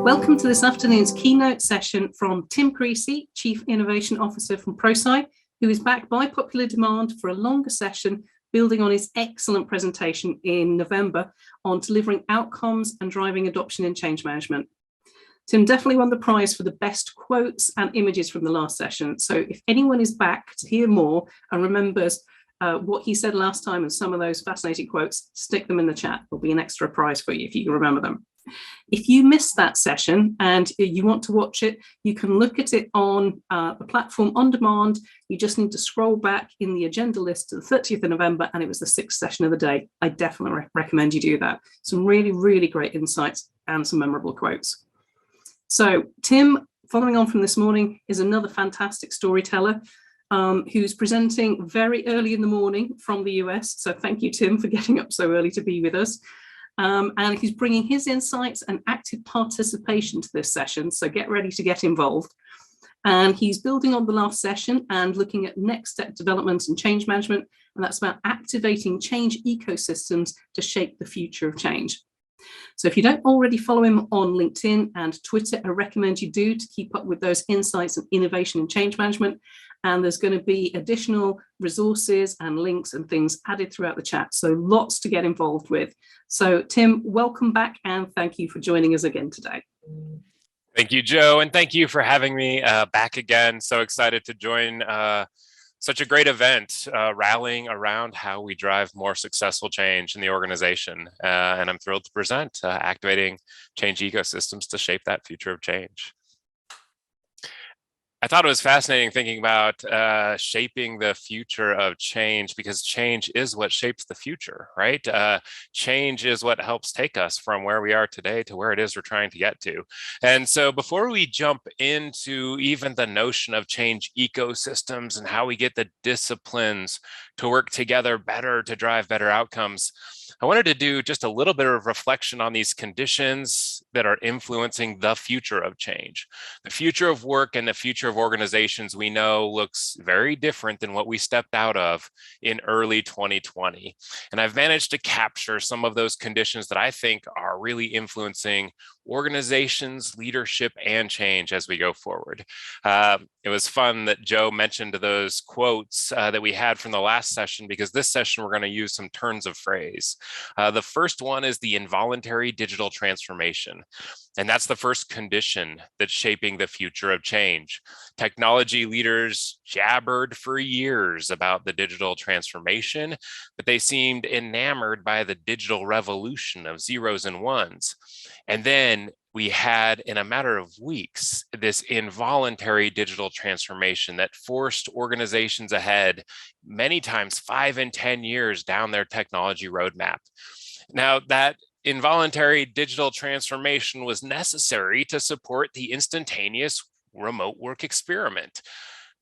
Welcome to this afternoon's keynote session from Tim CREASEY, Chief Innovation Officer from ProSci, who is back by popular demand for a longer session, building on his excellent presentation in November on delivering outcomes and driving adoption in change management. Tim definitely won the prize for the best quotes and images from the last session. So if anyone is back to hear more and remembers what he said last time and some of those fascinating quotes, stick them in the chat. There'll be an extra prize for you if you can remember them. If you missed that session and you want to watch it, you can look at it on the platform on demand. You just need to scroll back in the agenda list to the 30th of November, and it was the 6th session of the day. I definitely recommend you do that. Some really, really great insights and some memorable quotes. So Tim, following on from this morning, is another fantastic storyteller who's presenting very early in the morning from the US. So thank you, Tim, for getting up so early to be with us. And he's bringing his insights and active participation to this session. So get ready to get involved. And he's building on the last session and looking at next step development and change management. And that's about activating change ecosystems to shape the future of change. So if you don't already follow him on LinkedIn and Twitter, I recommend you do to keep up with those insights and innovation and change management. And there's going to be additional resources and links and things added throughout the chat. So lots to get involved with. So Tim, welcome back and thank you for joining us again today. Thank you, Joe, and thank you for having me back again. So excited to join such a great event, rallying around how we drive more successful change in the organization. And I'm thrilled to present activating change ecosystems to shape that future of change. I thought it was fascinating thinking about shaping the future of change, because change is what shapes the future, right? Change is what helps take us from where we are today to where it is we're trying to get to. And so before we jump into even the notion of change ecosystems and how we get the disciplines to work together better to drive better outcomes, I wanted to do just a little bit of reflection on these conditions that are influencing the future of change. The future of work and the future of organizations we know looks very different than what we stepped out of in early 2020. And I've managed to capture some of those conditions that I think are really influencing organizations, leadership, and change as we go forward. It was fun that Joe mentioned those quotes that we had from the last session, because this session we're going to use some turns of phrase. The first one is the involuntary digital transformation. And that's the first condition that's shaping the future of change. Technology leaders jabbered for years about the digital transformation, but they seemed enamored by the digital revolution of zeros and ones. And then we had, in a matter of weeks, this involuntary digital transformation that forced organizations ahead, many times 5 and 10 years down their technology roadmap. Now, that involuntary digital transformation was necessary to support the instantaneous remote work experiment.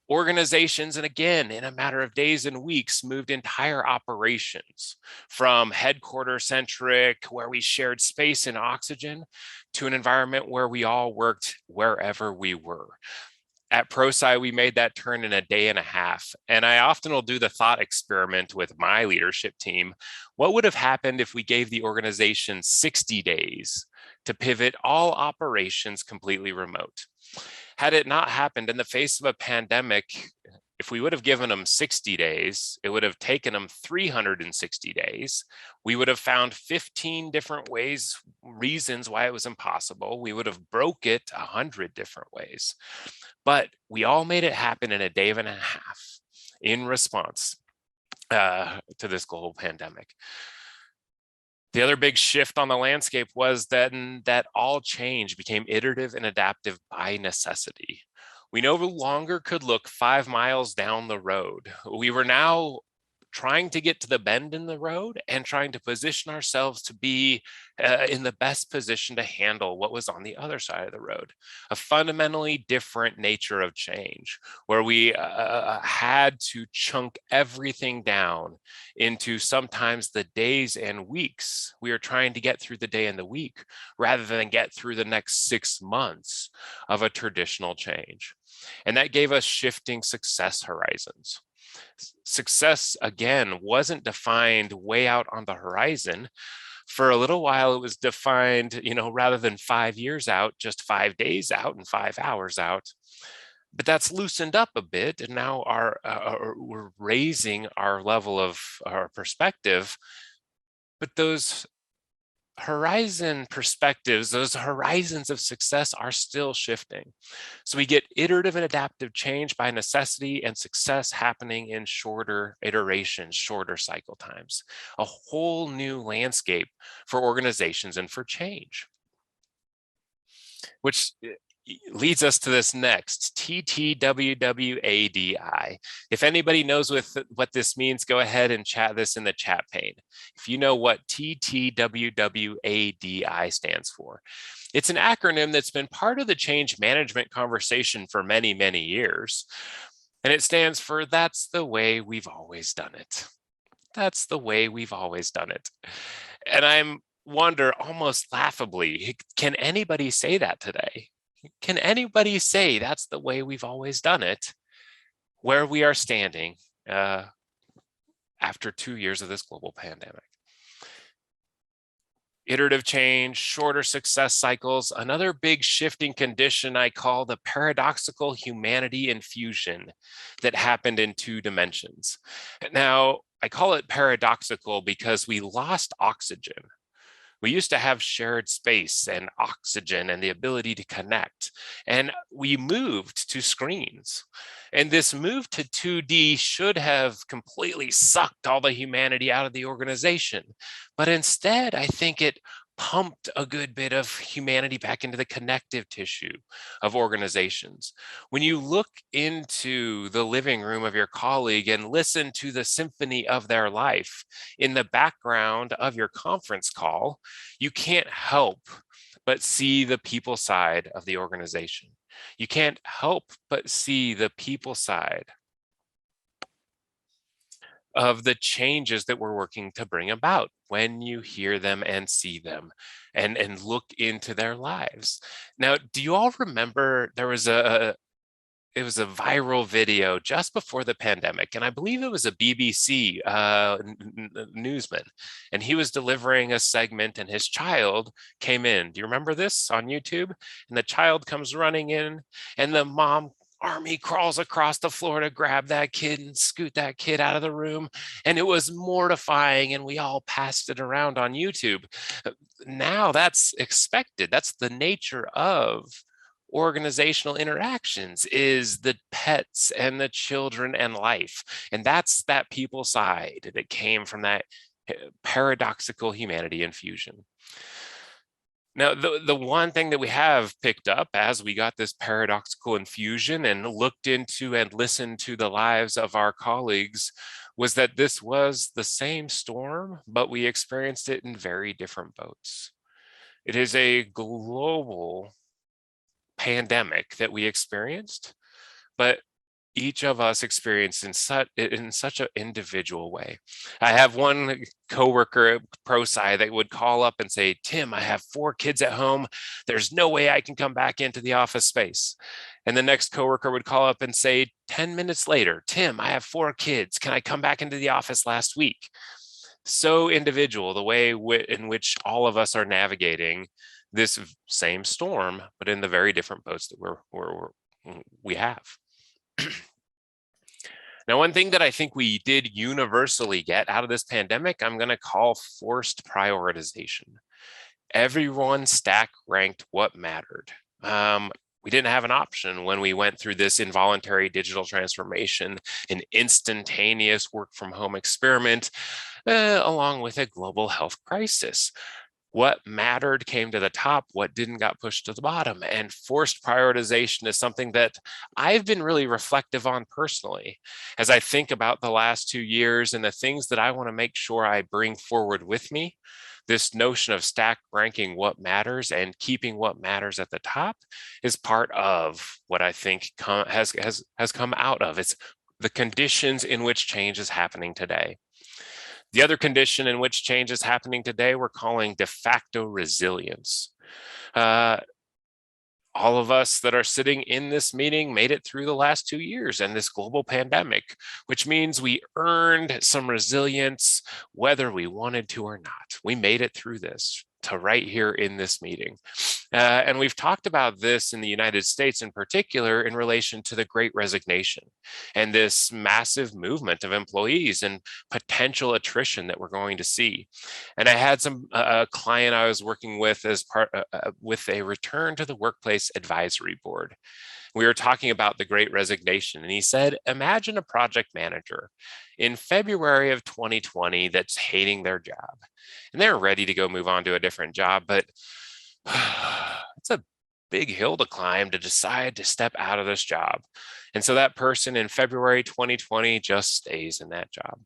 Organizations, and again, in a matter of days and weeks, moved entire operations from headquarter-centric, where we shared space and oxygen, to an environment where we all worked wherever we were. At ProSci, we made that turn in a day and a half. And I often will do the thought experiment with my leadership team. What would have happened if we gave the organization 60 days to pivot all operations completely remote? Had it not happened in the face of a pandemic, if we would have given them 60 days, it would have taken them 360 days. We would have found 15 different reasons why it was impossible. We would have broke it 100 different ways. But we all made it happen in a day and a half in response to this global pandemic. The other big shift on the landscape was then that all change became iterative and adaptive by necessity. We no longer could look 5 miles down the road. We were now trying to get to the bend in the road and trying to position ourselves to be in the best position to handle what was on the other side of the road. A fundamentally different nature of change, where we had to chunk everything down into sometimes the days and weeks. We are trying to get through the day and the week rather than get through the next 6 months of a traditional change. And that gave us shifting success horizons. Success, again, wasn't defined way out on the horizon, For a little while, it was defined, rather than 5 years out, just 5 days out and 5 hours out. But that's loosened up a bit, and now we're raising our level of our perspective. But those horizon perspectives, those horizons of success are still shifting. So we get iterative and adaptive change by necessity, and success happening in shorter iterations, shorter cycle times, a whole new landscape for organizations and for change. Which leads us to this next, TTWWADI. If anybody knows what this means, go ahead and chat this in the chat pane. If you know what TTWWADI stands for. It's an acronym that's been part of the change management conversation for many, many years. And it stands for, that's the way we've always done it. That's the way we've always done it. And I'm wonder almost laughably, can anybody say that today? Can anybody say that's the way we've always done it, where we are standing after 2 years of this global pandemic? Iterative change, shorter success cycles, another big shifting condition I call the paradoxical humanity infusion that happened in 2 dimensions. Now, I call it paradoxical because we lost oxygen. We used to have shared space and oxygen and the ability to connect, and we moved to screens. And this move to 2D should have completely sucked all the humanity out of the organization. But instead, I think it pumped a good bit of humanity back into the connective tissue of organizations. When you look into the living room of your colleague and listen to the symphony of their life in the background of your conference call, you can't help but see the people side of the organization. You can't help but see the people side of the changes that we're working to bring about when you hear them and see them and look into their lives. Now, do you all remember there was it was a viral video just before the pandemic, and I believe it was a BBC newsman, and he was delivering a segment, and his child came in. Do you remember this on YouTube? And the child comes running in, and the mom army crawls across the floor to grab that kid and scoot that kid out of the room. And it was mortifying, and we all passed it around on YouTube. Now that's expected. That's the nature of organizational interactions, is the pets and the children and life. And that's that people side that came from that paradoxical humanity infusion. Now, the one thing that we have picked up as we got this paradoxical infusion and looked into and listened to the lives of our colleagues was that this was the same storm, but we experienced it in very different boats. It is a global pandemic that we experienced, but each of us experienced in such an individual way. I have one coworker at ProSci that would call up and say, "Tim, I have 4 kids at home. There's no way I can come back into the office space." And the next coworker would call up and say, 10 minutes later, "Tim, I have 4 kids. Can I come back into the office last week?" So individual, the way in which all of us are navigating this same storm, but in the very different boats that we have. Now, one thing that I think we did universally get out of this pandemic, I'm going to call forced prioritization. Everyone stack ranked what mattered. We didn't have an option when we went through this involuntary digital transformation, an instantaneous work from home experiment, along with a global health crisis. What mattered came to the top, what didn't got pushed to the bottom. And forced prioritization is something that I've been really reflective on personally as I think about the last 2 years and the things that I want to make sure I bring forward with me. This notion of stack ranking what matters and keeping what matters at the top is part of what I think has come out of. It's the conditions in which change is happening today. The other condition in which change is happening today, we're calling de facto resilience. All of us that are sitting in this meeting made it through the last 2 years and this global pandemic, which means we earned some resilience, whether we wanted to or not. We made it through this to right here in this meeting. And we've talked about this in the United States in particular in relation to the Great Resignation and this massive movement of employees and potential attrition that we're going to see. And I had a client I was working with as part with a return to the workplace advisory board. We were talking about the Great Resignation, and he said, imagine a project manager in February of 2020 that's hating their job, and they're ready to go move on to a different job, but it's a big hill to climb to decide to step out of this job. And so that person in February 2020 just stays in that job.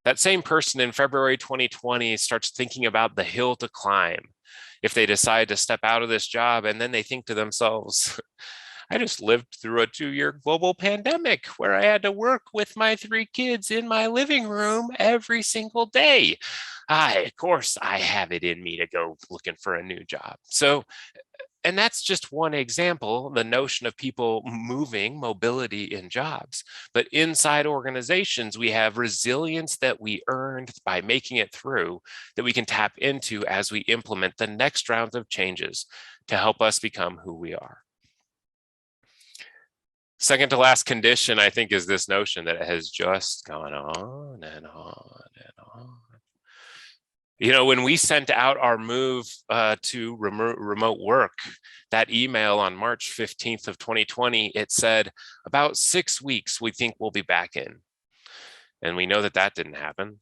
That same person in February 2020 starts thinking about the hill to climb if they decide to step out of this job, and then they think to themselves, I just lived through a 2-year global pandemic where I had to work with my 3 kids in my living room every single day. Of course, I have it in me to go looking for a new job. So, and that's just one example, the notion of people moving, mobility in jobs. But inside organizations, we have resilience that we earned by making it through that we can tap into as we implement the next round of changes to help us become who we are. Second to last condition, I think, is this notion that has just gone on and on and on. You know, when we sent out our move to remote work, that email on March 15th of 2020, it said about 6 weeks, we think we'll be back in. And we know that that didn't happen.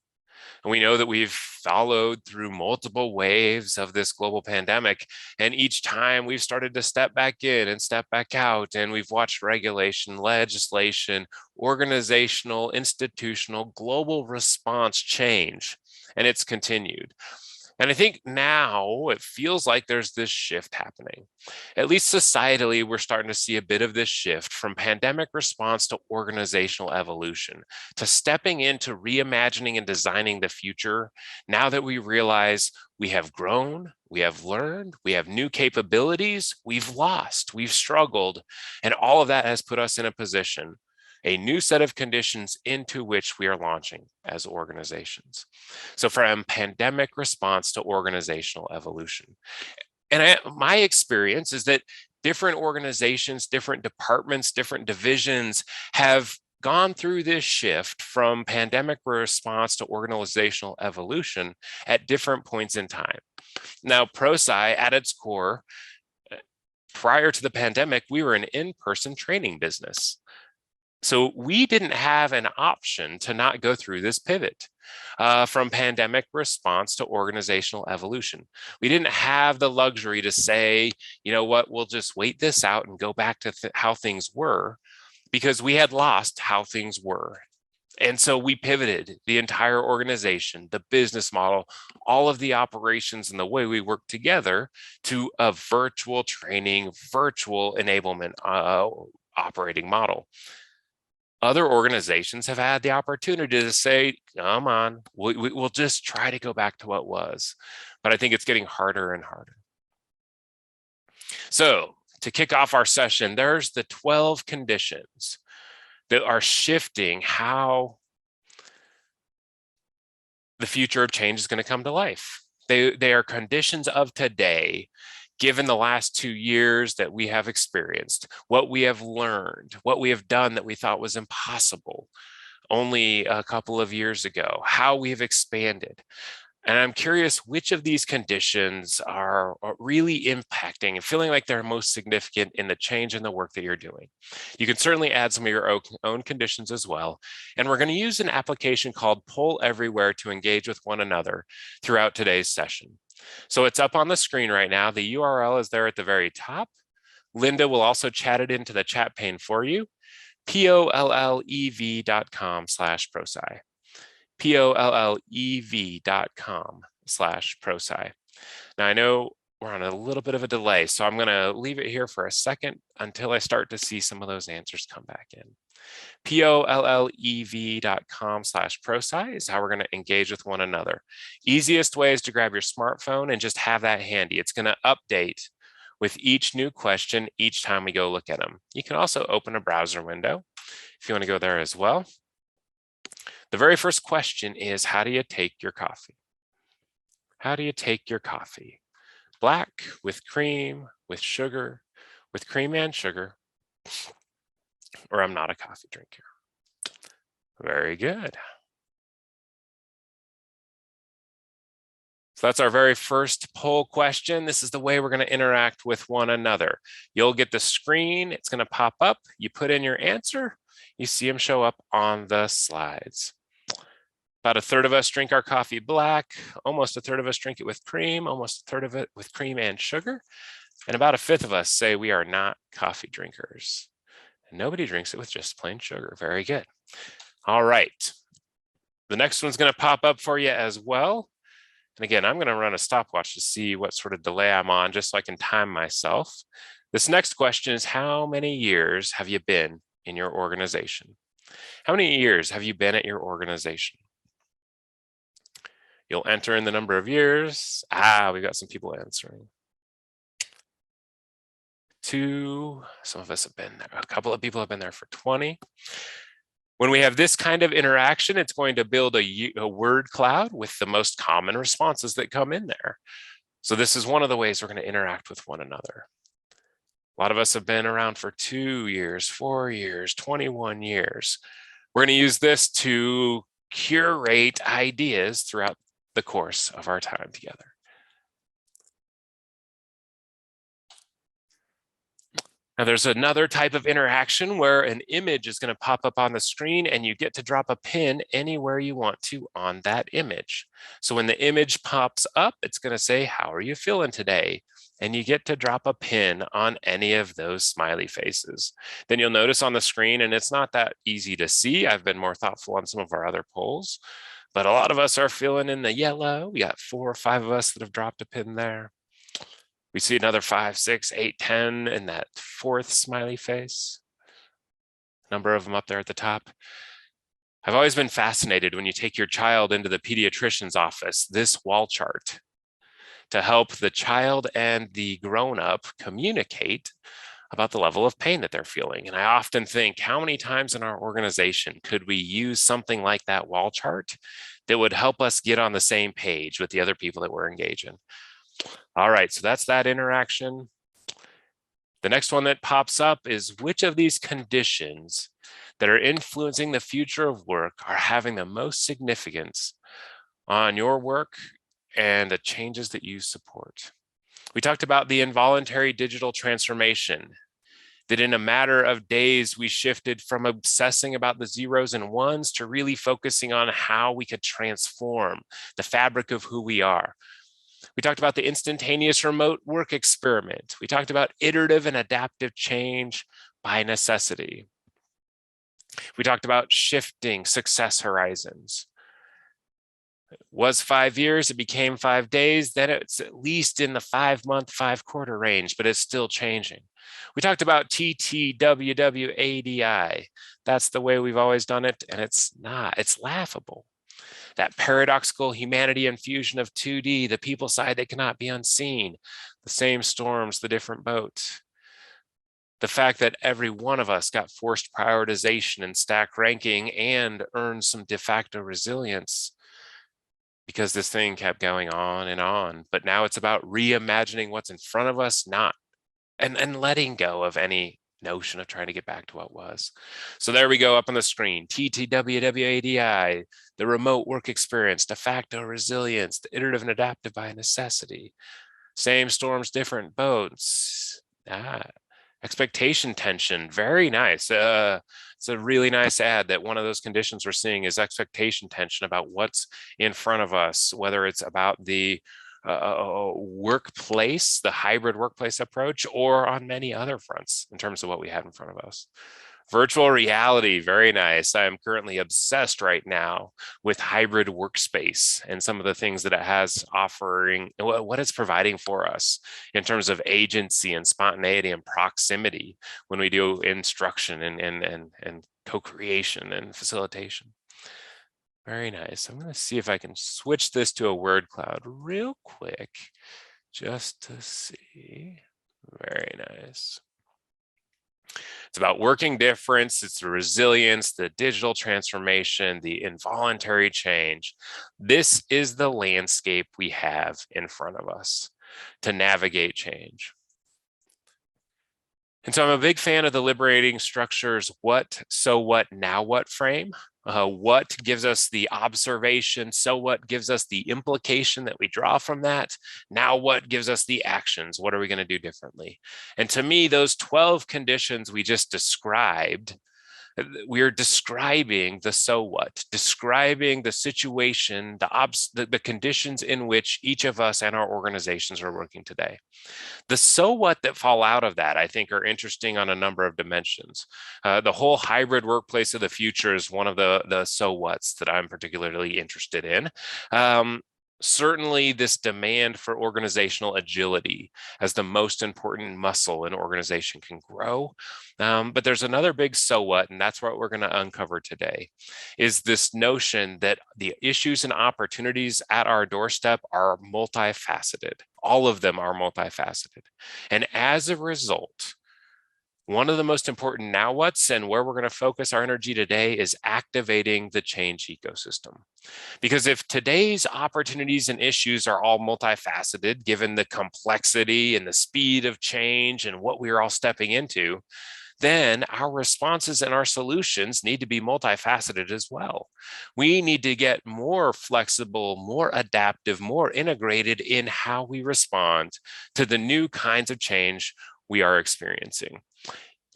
And we know that we've followed through multiple waves of this global pandemic. And each time we've started to step back in and step back out. And we've watched regulation, legislation, organizational, institutional, global response change. And it's continued. And I think now it feels like there's this shift happening. At least societally, we're starting to see a bit of this shift from pandemic response to organizational evolution, to stepping into reimagining and designing the future now that we realize we have grown, we have learned, we have new capabilities, we've lost, we've struggled, and all of that has put us in a position, a new set of conditions into which we are launching as organizations. So from pandemic response to organizational evolution. And my experience is that different organizations, different departments, different divisions have gone through this shift from pandemic response to organizational evolution at different points in time. Now, ProSci at its core, prior to the pandemic, we were an in-person training business. So we didn't have an option to not go through this pivot from pandemic response to organizational evolution. We didn't have the luxury to say, you know what, we'll just wait this out and go back to how things were, because we had lost how things were. And so we pivoted the entire organization, the business model, all of the operations and the way we work together to a virtual training, virtual enablement operating model. Other organizations have had the opportunity to say, come on, we'll just try to go back to what was. But I think it's getting harder and harder. So to kick off our session, there's the 12 conditions that are shifting how the future of change is going to come to life. They are conditions of today, given the last 2 years that we have experienced, what we have learned, what we have done that we thought was impossible only a couple of years ago, how we have expanded. And I'm curious which of these conditions are really impacting and feeling like they're most significant in the change in the work that you're doing. You can certainly add some of your own conditions as well. And we're going to use an application called Poll Everywhere to engage with one another throughout today's session. So it's up on the screen right now. The URL is there at the very top. Linda will also chat it into the chat pane for you. pollev.com/prosci. pollev.com/prosci. Now I know we're on a little bit of a delay, so I'm going to leave it here for a second until I start to see some of those answers come back in. pollev.com/prosci is how we're going to engage with one another. Easiest way is to grab your smartphone and just have that handy. It's going to update with each new question each time we go look at them. You can also open a browser window if you want to go there as well. The very first question is, how do you take your coffee? How do you take your coffee? Black, with cream, with sugar, with cream and sugar, or I'm not a coffee drinker. Very good. So that's our very first poll question. This is the way we're going to interact with one another. You'll get the screen. It's going to pop up. You put in your answer. You see them show up on the slides. About a third of us drink our coffee black. Almost a third of us drink it with cream. Almost a third of it with cream and sugar. And about a fifth of us say we are not coffee drinkers. And nobody drinks it with just plain sugar. Very good. All right. The next one's going to pop up for you as well. And again, I'm going to run a stopwatch to see what sort of delay I'm on, just so I can time myself. This next question is, how many years have you been in your organization? How many years have you been at your organization? You'll enter in the number of years. We've got some people answering. 2, some of us have been there. A couple of people have been there for 20. When we have this kind of interaction, it's going to build a word cloud with the most common responses that come in there. So this is one of the ways we're going to interact with one another. A lot of us have been around for 2 years, 4 years, 21 years. We're going to use this to curate ideas throughout the course of our time together. Now there's another type of interaction where an image is going to pop up on the screen and you get to drop a pin anywhere you want to on that image. So when the image pops up, it's going to say, how are you feeling today? And you get to drop a pin on any of those smiley faces. Then you'll notice on the screen, and it's not that easy to see. I've been more thoughtful on some of our other polls, but a lot of us are feeling in the yellow. We got 4 or 5 of us that have dropped a pin there. We see another 5, 6, 8, 10 in that 4th smiley face. Number of them up there at the top. I've always been fascinated when you take your child into the pediatrician's office, this wall chart, to help the child and the grown-up communicate about the level of pain that they're feeling. And I often think, how many times in our organization could we use something like that wall chart that would help us get on the same page with the other people that we're engaging? All right, so that's that interaction. The next one that pops up is, which of these conditions that are influencing the future of work are having the most significance on your work and the changes that you support? We talked about the involuntary digital transformation, that in a matter of days, we shifted from obsessing about the zeros and ones to really focusing on how we could transform the fabric of who we are. We talked about the instantaneous remote work experiment. We talked about iterative and adaptive change by necessity. We talked about shifting success horizons. It was 5 years, it became 5 days, then it's at least in the 5-month, 5-quarter range, but it's still changing. We talked about TTWWADI. That's the way we've always done it, and it's not, it's laughable. That paradoxical humanity infusion of 2D, the people side that cannot be unseen, the same storms, the different boats. The fact that every one of us got forced prioritization and stack ranking and earned some de facto resilience because this thing kept going on. But now it's about reimagining what's in front of us, and letting go of any notion of trying to get back to what was. So there we go up on the screen, TTWWADI, the remote work experience, de facto resilience, the iterative and adaptive by necessity, same storms, different boats, expectation tension, very nice. It's a really nice ad that one of those conditions we're seeing is expectation tension about what's in front of us, whether it's about the workplace, the hybrid workplace approach, or on many other fronts in terms of what we have in front of us. Virtual reality, very nice. I am currently obsessed right now with hybrid workspace and some of the things that it has offering, what it's providing for us in terms of agency and spontaneity and proximity when we do instruction and co-creation and facilitation. Very nice. I'm going to see if I can switch this to a word cloud real quick, just to see. Very nice. It's about working difference. It's the resilience, the digital transformation, the involuntary change. This is the landscape we have in front of us to navigate change. And so I'm a big fan of the liberating structures what, so what, now what frame. What gives us the observation, so what gives us the implication that we draw from that, now what gives us the actions, what are we going to do differently? And to me, those 12 conditions we just described, we're describing the so what, describing the situation, the conditions in which each of us and our organizations are working today. The so what that fall out of that, I think, are interesting on a number of dimensions. The whole hybrid workplace of the future is one of the so what's that I'm particularly interested in. Certainly this demand for organizational agility as the most important muscle an organization can grow. But there's another big so what, and that's what we're going to uncover today, is this notion that the issues and opportunities at our doorstep are multifaceted. All of them are multifaceted. And as a result, one of the most important now what's and where we're going to focus our energy today is activating the change ecosystem. Because if today's opportunities and issues are all multifaceted, given the complexity and the speed of change and what we are all stepping into, then our responses and our solutions need to be multifaceted as well. We need to get more flexible, more adaptive, more integrated in how we respond to the new kinds of change we are experiencing.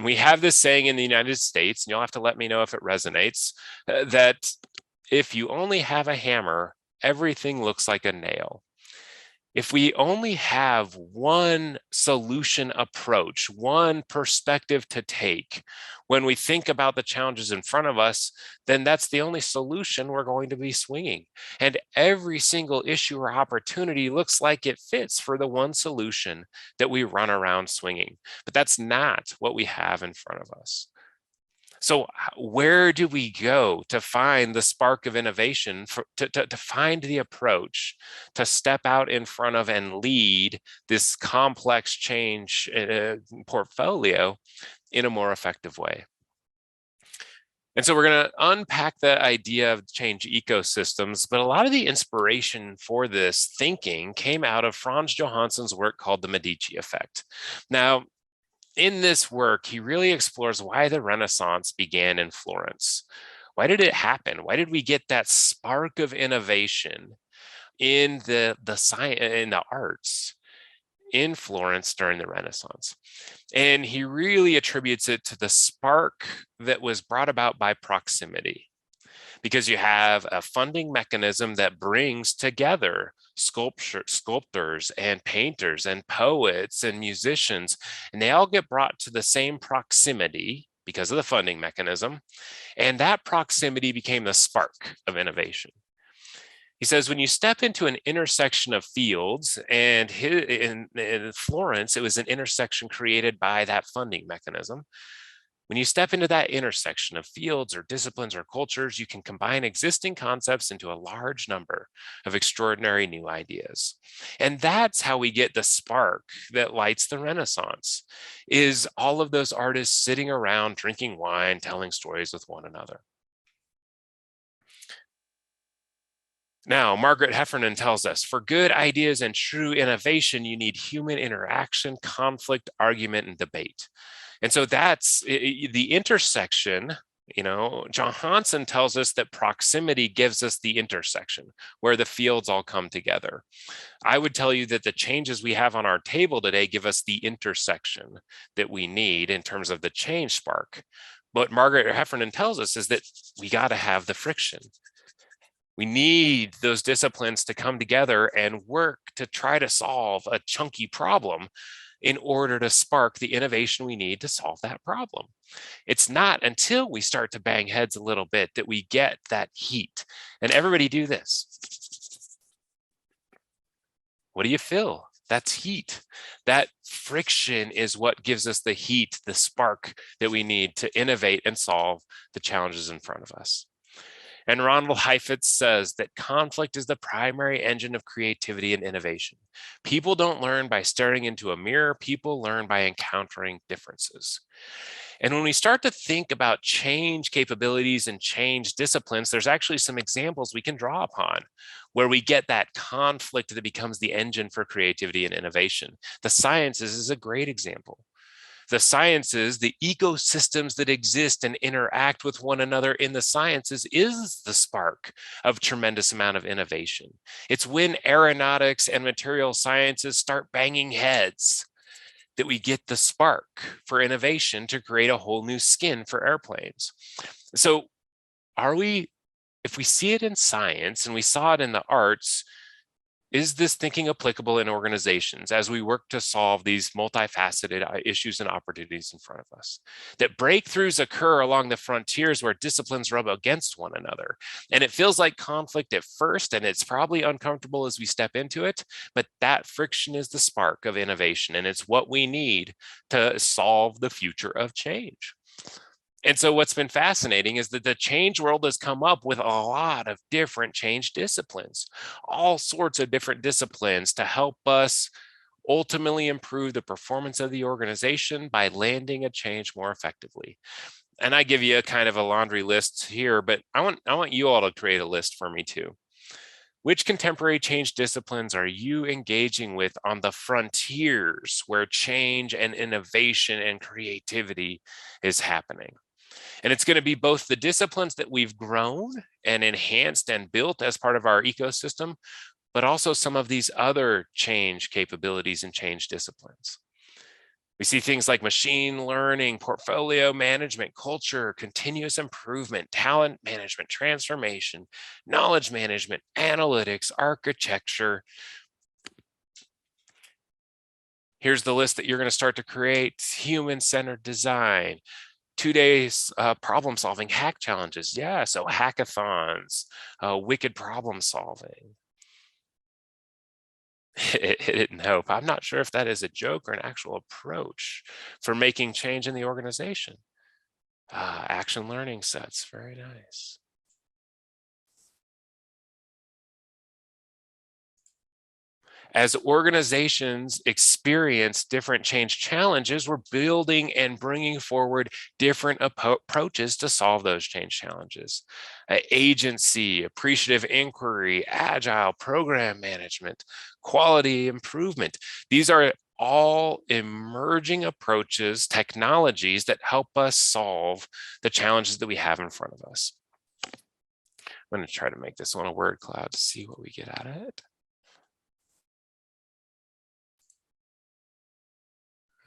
We have this saying in the United States, and you'll have to let me know if it resonates, that if you only have a hammer, everything looks like a nail. If we only have one solution approach, one perspective to take when we think about the challenges in front of us, then that's the only solution we're going to be swinging. And every single issue or opportunity looks like it fits for the one solution that we run around swinging. But that's not what we have in front of us. So where do we go to find the spark of innovation, to find the approach, to step out in front of and lead this complex change portfolio in a more effective way? And so we're going to unpack the idea of change ecosystems, but a lot of the inspiration for this thinking came out of Franz Johansson's work called the Medici effect. Now, in this work, he really explores why the Renaissance began in Florence. Why did it happen? Why did we get that spark of innovation in the arts in Florence during the Renaissance? And he really attributes it to the spark that was brought about by proximity. Because you have a funding mechanism that brings together sculptors and painters and poets and musicians, and they all get brought to the same proximity because of the funding mechanism. And that proximity became the spark of innovation. He says, when you step into an intersection of fields, and in Florence, it was an intersection created by that funding mechanism. When you step into that intersection of fields or disciplines or cultures, you can combine existing concepts into a large number of extraordinary new ideas. And that's how we get the spark that lights the Renaissance, is all of those artists sitting around drinking wine, telling stories with one another. Now, Margaret Heffernan tells us, for good ideas and true innovation, you need human interaction, conflict, argument, and debate. And so that's the intersection. Johansson tells us that proximity gives us the intersection where the fields all come together. I would tell you that the changes we have on our table today give us the intersection that we need in terms of the change spark. What Margaret Heffernan tells us is that we got to have the friction. We need those disciplines to come together and work to try to solve a chunky problem in order to spark the innovation we need to solve that problem. It's not until we start to bang heads a little bit that we get that heat. And everybody do this. What do you feel? That's heat. That friction is what gives us the heat, the spark that we need to innovate and solve the challenges in front of us. And Ronald Heifetz says that conflict is the primary engine of creativity and innovation. People don't learn by staring into a mirror, people learn by encountering differences. And when we start to think about change capabilities and change disciplines, there's actually some examples we can draw upon where we get that conflict that becomes the engine for creativity and innovation. The sciences is a great example. The sciences, the ecosystems that exist and interact with one another in the sciences is the spark of tremendous amount of innovation. It's when aeronautics and material sciences start banging heads that we get the spark for innovation to create a whole new skin for airplanes. So if we see it in science and we saw it in the arts, is this thinking applicable in organizations as we work to solve these multifaceted issues and opportunities in front of us? That breakthroughs occur along the frontiers where disciplines rub against one another. And it feels like conflict at first, and it's probably uncomfortable as we step into it, but that friction is the spark of innovation, and it's what we need to solve the future of change. And so what's been fascinating is that the change world has come up with a lot of different change disciplines, all sorts of different disciplines to help us ultimately improve the performance of the organization by landing a change more effectively. And I give you a kind of a laundry list here, but I want you all to create a list for me too. Which contemporary change disciplines are you engaging with on the frontiers where change and innovation and creativity is happening? And it's going to be both the disciplines that we've grown and enhanced and built as part of our ecosystem, but also some of these other change capabilities and change disciplines. We see things like machine learning, portfolio management, culture, continuous improvement, talent management, transformation, knowledge management, analytics, architecture. Here's the list that you're going to start to create: human-centered design, 2 days problem solving hack challenges. Yeah, so hackathons, wicked problem solving. It didn't help. I'm not sure if that is a joke or an actual approach for making change in the organization. Action learning sets, very nice. As organizations experience different change challenges, we're building and bringing forward different approaches to solve those change challenges. Agency, appreciative inquiry, agile program management, quality improvement. These are all emerging approaches, technologies that help us solve the challenges that we have in front of us. I'm going to try to make this one a word cloud to see what we get out of it.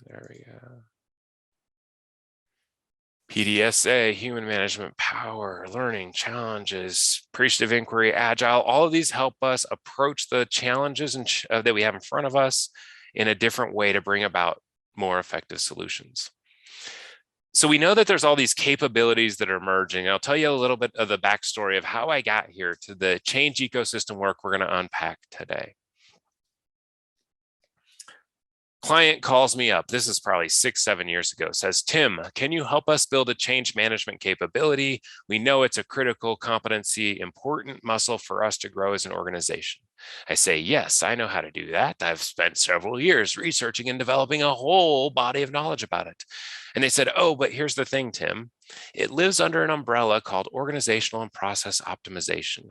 There we go. PDSA, human management, power, learning, challenges, appreciative inquiry, agile, all of these help us approach the challenges that we have in front of us in a different way to bring about more effective solutions. So we know that there's all these capabilities that are emerging. I'll tell you a little bit of the backstory of how I got here to the change ecosystem work we're going to unpack today. Client calls me up, this is probably 6-7 years ago, says, Tim, can you help us build a change management capability? We know it's a critical competency, important muscle for us to grow as an organization. I say, yes, I know how to do that. I've spent several years researching and developing a whole body of knowledge about it. And they said, oh, but here's the thing, Tim. It lives under an umbrella called organizational and process optimization,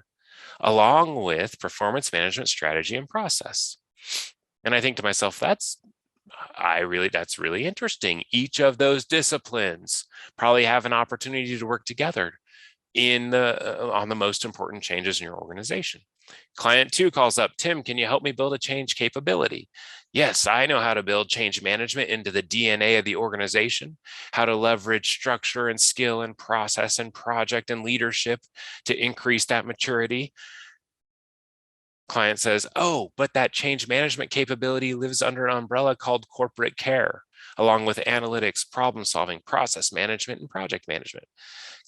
along with performance management strategy and process. And I think to myself, that's really interesting. Each of those disciplines probably have an opportunity to work together on the most important changes in your organization. Client 2 calls up, Tim, can you help me build a change capability? Yes, I know how to build change management into the DNA of the organization, how to leverage structure and skill and process and project and leadership to increase that maturity. Client says, oh, but that change management capability lives under an umbrella called corporate care, along with analytics, problem solving, process management, and project management.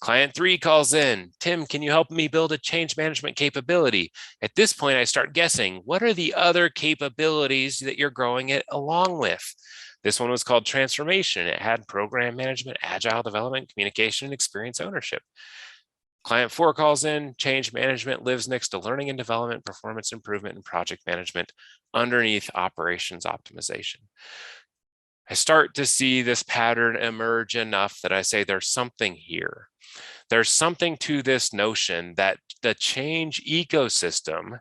Client 3 calls in, Tim, can you help me build a change management capability? At this point, I start guessing, what are the other capabilities that you're growing it along with? This one was called transformation. It had program management, agile development, communication, and experience ownership. Client 4 calls in, change management lives next to learning and development, performance improvement, and project management underneath operations optimization. I start to see this pattern emerge enough that I say there's something here. There's something to this notion that the change ecosystem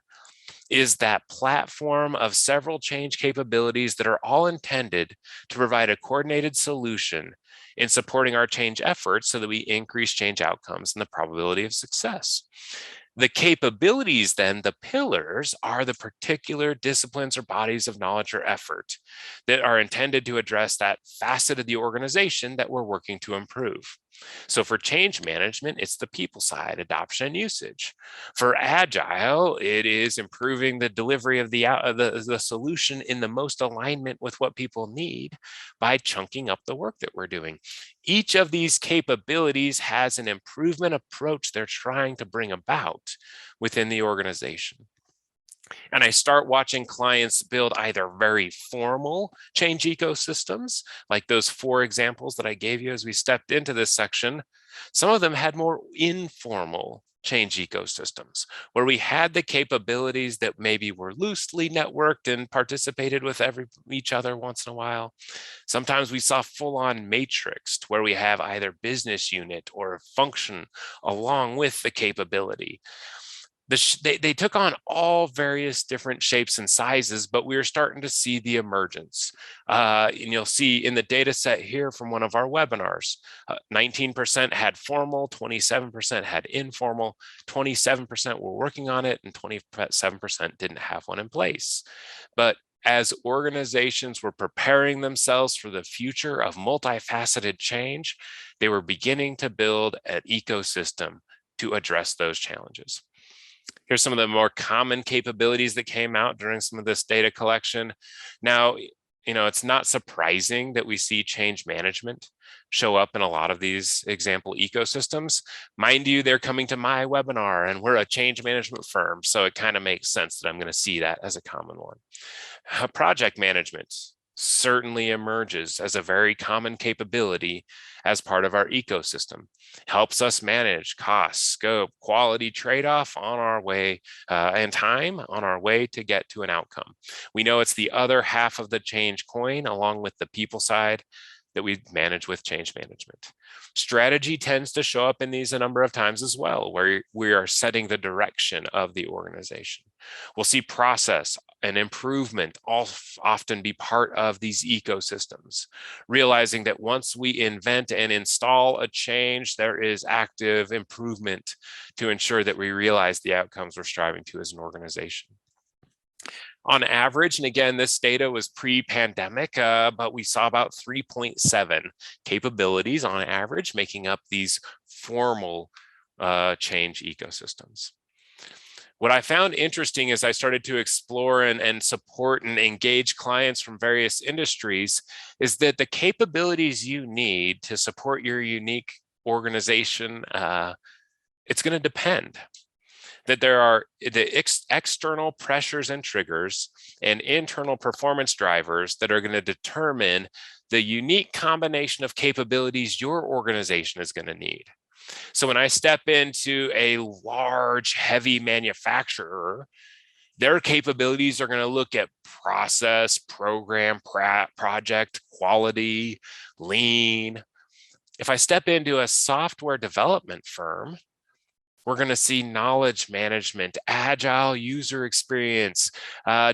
is that platform of several change capabilities that are all intended to provide a coordinated solution in supporting our change efforts so that we increase change outcomes and the probability of success. The capabilities, then, the pillars, are the particular disciplines or bodies of knowledge or effort that are intended to address that facet of the organization that we're working to improve. So for change management, it's the people side, adoption and usage. For agile, it is improving the delivery of the solution in the most alignment with what people need by chunking up the work that we're doing. Each of these capabilities has an improvement approach they're trying to bring about within the organization. And I start watching clients build either very formal change ecosystems, like those 4 examples that I gave you as we stepped into this section. Some of them had more informal change ecosystems, where we had the capabilities that maybe were loosely networked and participated with each other once in a while. Sometimes we saw full-on matrixed, where we have either business unit or function along with the capability. They took on all various different shapes and sizes, but we were starting to see the emergence. And you'll see in the data set here from one of our webinars, 19% had formal, 27% had informal, 27% were working on it, and 27% didn't have one in place. But as organizations were preparing themselves for the future of multifaceted change, they were beginning to build an ecosystem to address those challenges. Here's some of the more common capabilities that came out during some of this data collection. Now, it's not surprising that we see change management show up in a lot of these example ecosystems. Mind you, they're coming to my webinar and we're a change management firm, so it kind of makes sense that I'm going to see that as a common one. Project management certainly emerges as a very common capability as part of our ecosystem. Helps us manage cost, scope, quality trade-off on our way and time on our way to get to an outcome. We know it's the other half of the change coin, along with the people side, that we manage with change management. Strategy tends to show up in these a number of times as well, where we are setting the direction of the organization. We'll see process and improvement often be part of these ecosystems, realizing that once we invent and install a change, there is active improvement to ensure that we realize the outcomes we're striving to as an organization. On average, and again, this data was pre-pandemic, but we saw about 3.7 capabilities on average making up these formal change ecosystems. What I found interesting as I started to explore and support and engage clients from various industries is that the capabilities you need to support your unique organization, it's going to depend. That there are the external pressures and triggers and internal performance drivers that are going to determine the unique combination of capabilities your organization is going to need. So when I step into a large, heavy manufacturer, their capabilities are going to look at process, program, project, quality, lean. If I step into a software development firm, we're going to see knowledge management, agile user experience,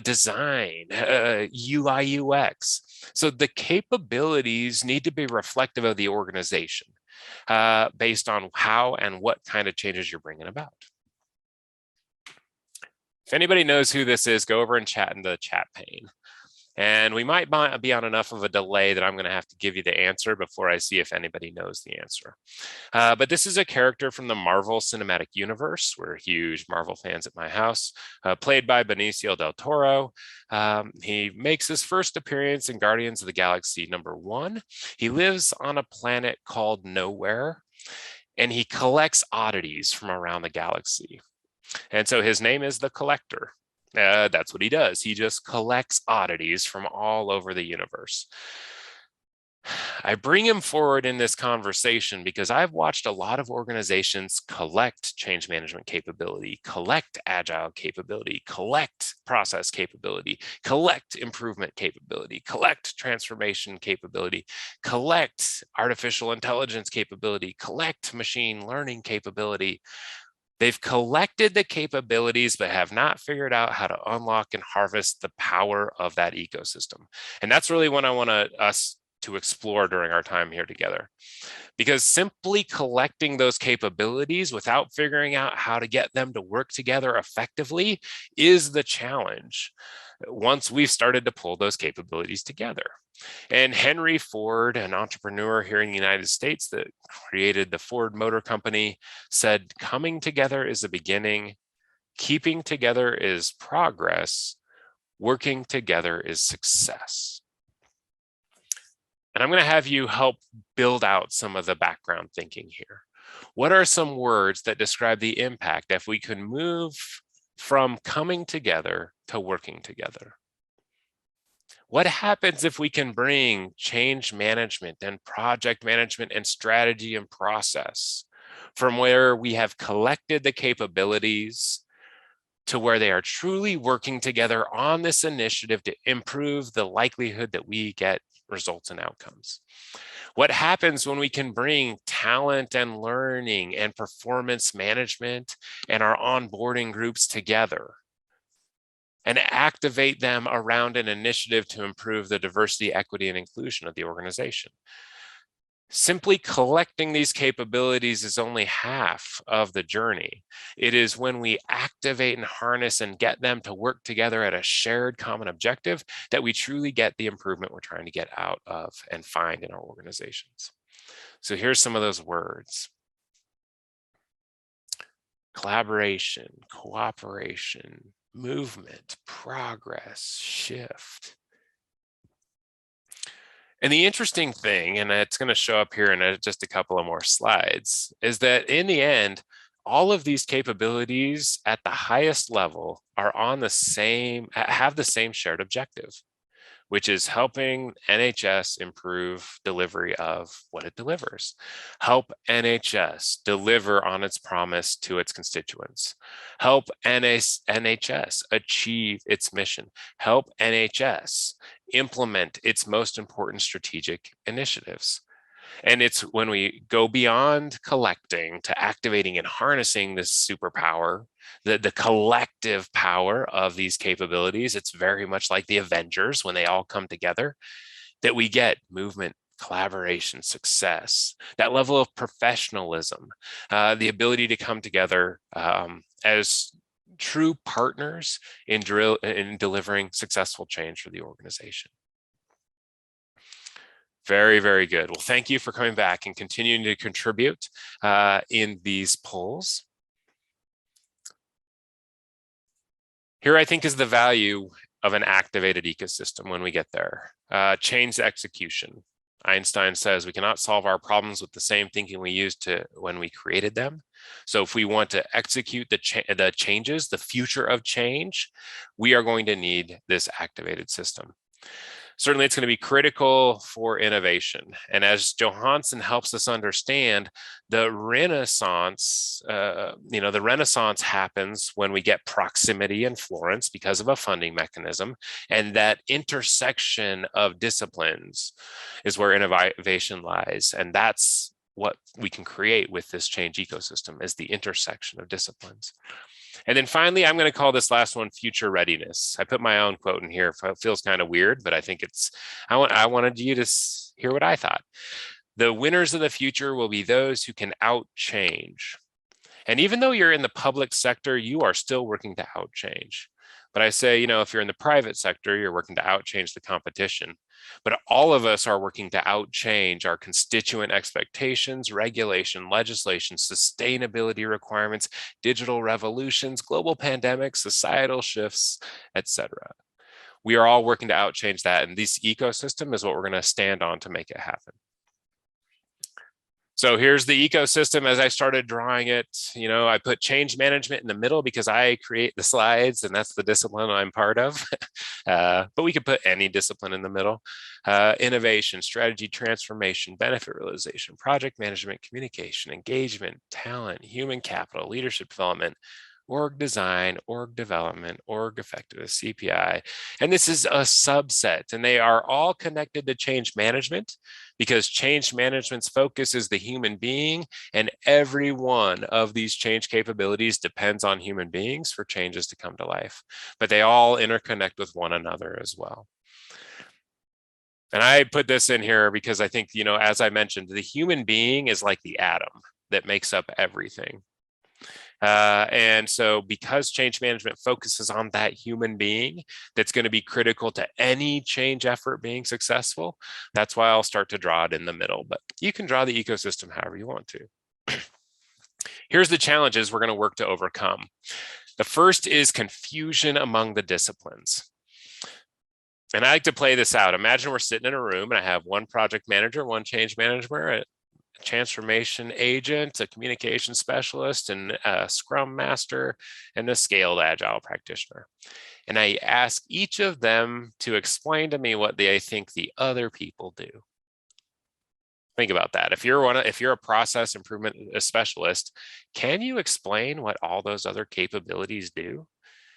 design, UI, UX. So the capabilities need to be reflective of the organization based on how and what kind of changes you're bringing about. If anybody knows who this is, go over and chat in the chat pane. And we might be on enough of a delay that I'm going to have to give you the answer before I see if anybody knows the answer. But this is a character from the Marvel Cinematic Universe. We're huge Marvel fans at my house, played by Benicio del Toro. He makes his first appearance in Guardians of the Galaxy #1. He lives on a planet called Nowhere, and he collects oddities from around the galaxy. And so his name is the Collector. That's what he does. He just collects oddities from all over the universe. I bring him forward in this conversation because I've watched a lot of organizations collect change management capability, collect agile capability, collect process capability, collect improvement capability, collect transformation capability, collect artificial intelligence capability, collect machine learning capability. They've collected the capabilities, but have not figured out how to unlock and harvest the power of that ecosystem. And that's really what I want us to explore during our time here together. Because simply collecting those capabilities without figuring out how to get them to work together effectively is the challenge once we've started to pull those capabilities together. And Henry Ford, an entrepreneur here in the United States that created the Ford Motor Company, said, coming together is the beginning, keeping together is progress, working together is success. And I'm going to have you help build out some of the background thinking here. What are some words that describe the impact if we can move from coming together to working together? What happens if we can bring change management and project management and strategy and process from where we have collected the capabilities to where they are truly working together on this initiative to improve the likelihood that we get results and outcomes? What happens when we can bring talent and learning and performance management and our onboarding groups together and activate them around an initiative to improve the diversity, equity, and inclusion of the organization? Simply collecting these capabilities is only half of the journey. It is when we activate and harness and get them to work together at a shared common objective that we truly get the improvement we're trying to get out of and find in our organizations. So here's some of those words: collaboration, cooperation, movement, progress, shift. And the interesting thing, and it's going to show up here in just a couple of more slides, is that in the end, all of these capabilities at the highest level are on the same, have the same shared objective, which is helping NHS improve delivery of what it delivers. Help NHS deliver on its promise to its constituents. Help NHS achieve its mission. Help NHS implement its most important strategic initiatives. And it's when we go beyond collecting to activating and harnessing this superpower, the collective power of these capabilities, it's very much like the Avengers when they all come together, that we get movement, collaboration, success, that level of professionalism, the ability to come together as true partners in delivering successful change for the organization. Very, very good. Well, thank you for coming back and continuing to contribute in these polls. Here, I think, is the value of an activated ecosystem when we get there. Change execution. Einstein says we cannot solve our problems with the same thinking we used when we created them. So if we want to execute the changes, the future of change, we are going to need this activated system. Certainly, it's going to be critical for innovation. And as Johansson helps us understand, the Renaissance, the Renaissance happens when we get proximity and Florence because of a funding mechanism. And that intersection of disciplines is where innovation lies. And that's what we can create with this change ecosystem, is the intersection of disciplines. And then finally, I'm going to call this last one future readiness. I put my own quote in here. It feels kind of weird, but I think I wanted you to hear what I thought. The winners of the future will be those who can out-change. And even though you're in the public sector, you are still working to out-change. But I say, if you're in the private sector, you're working to out-change the competition. But all of us are working to out-change our constituent expectations, regulation, legislation, sustainability requirements, digital revolutions, global pandemics, societal shifts, etc. We are all working to out-change that, and this ecosystem is what we're going to stand on to make it happen. So here's the ecosystem as I started drawing it. I put change management in the middle because I create the slides and that's the discipline I'm part of. But we could put any discipline in the middle. Innovation, strategy, transformation, benefit realization, project management, communication, engagement, talent, human capital, leadership development, org design, org development, org effectiveness, CPI. And this is a subset, and they are all connected to change management because change management's focus is the human being, and every one of these change capabilities depends on human beings for changes to come to life. But they all interconnect with one another as well. And I put this in here because I think, as I mentioned, the human being is like the atom that makes up everything. And so because change management focuses on that human being that's going to be critical to any change effort being successful, that's why I'll start to draw it in the middle. But you can draw the ecosystem however you want to. Here's the challenges we're going to work to overcome. The first is confusion among the disciplines. And I like to play this out. Imagine we're sitting in a room and I have one project manager, one change manager, a transformation agent, a communication specialist, and a scrum master, and a scaled agile practitioner. And I ask each of them to explain to me what they think the other people do. Think about that. If you're a process improvement specialist, can you explain what all those other capabilities do?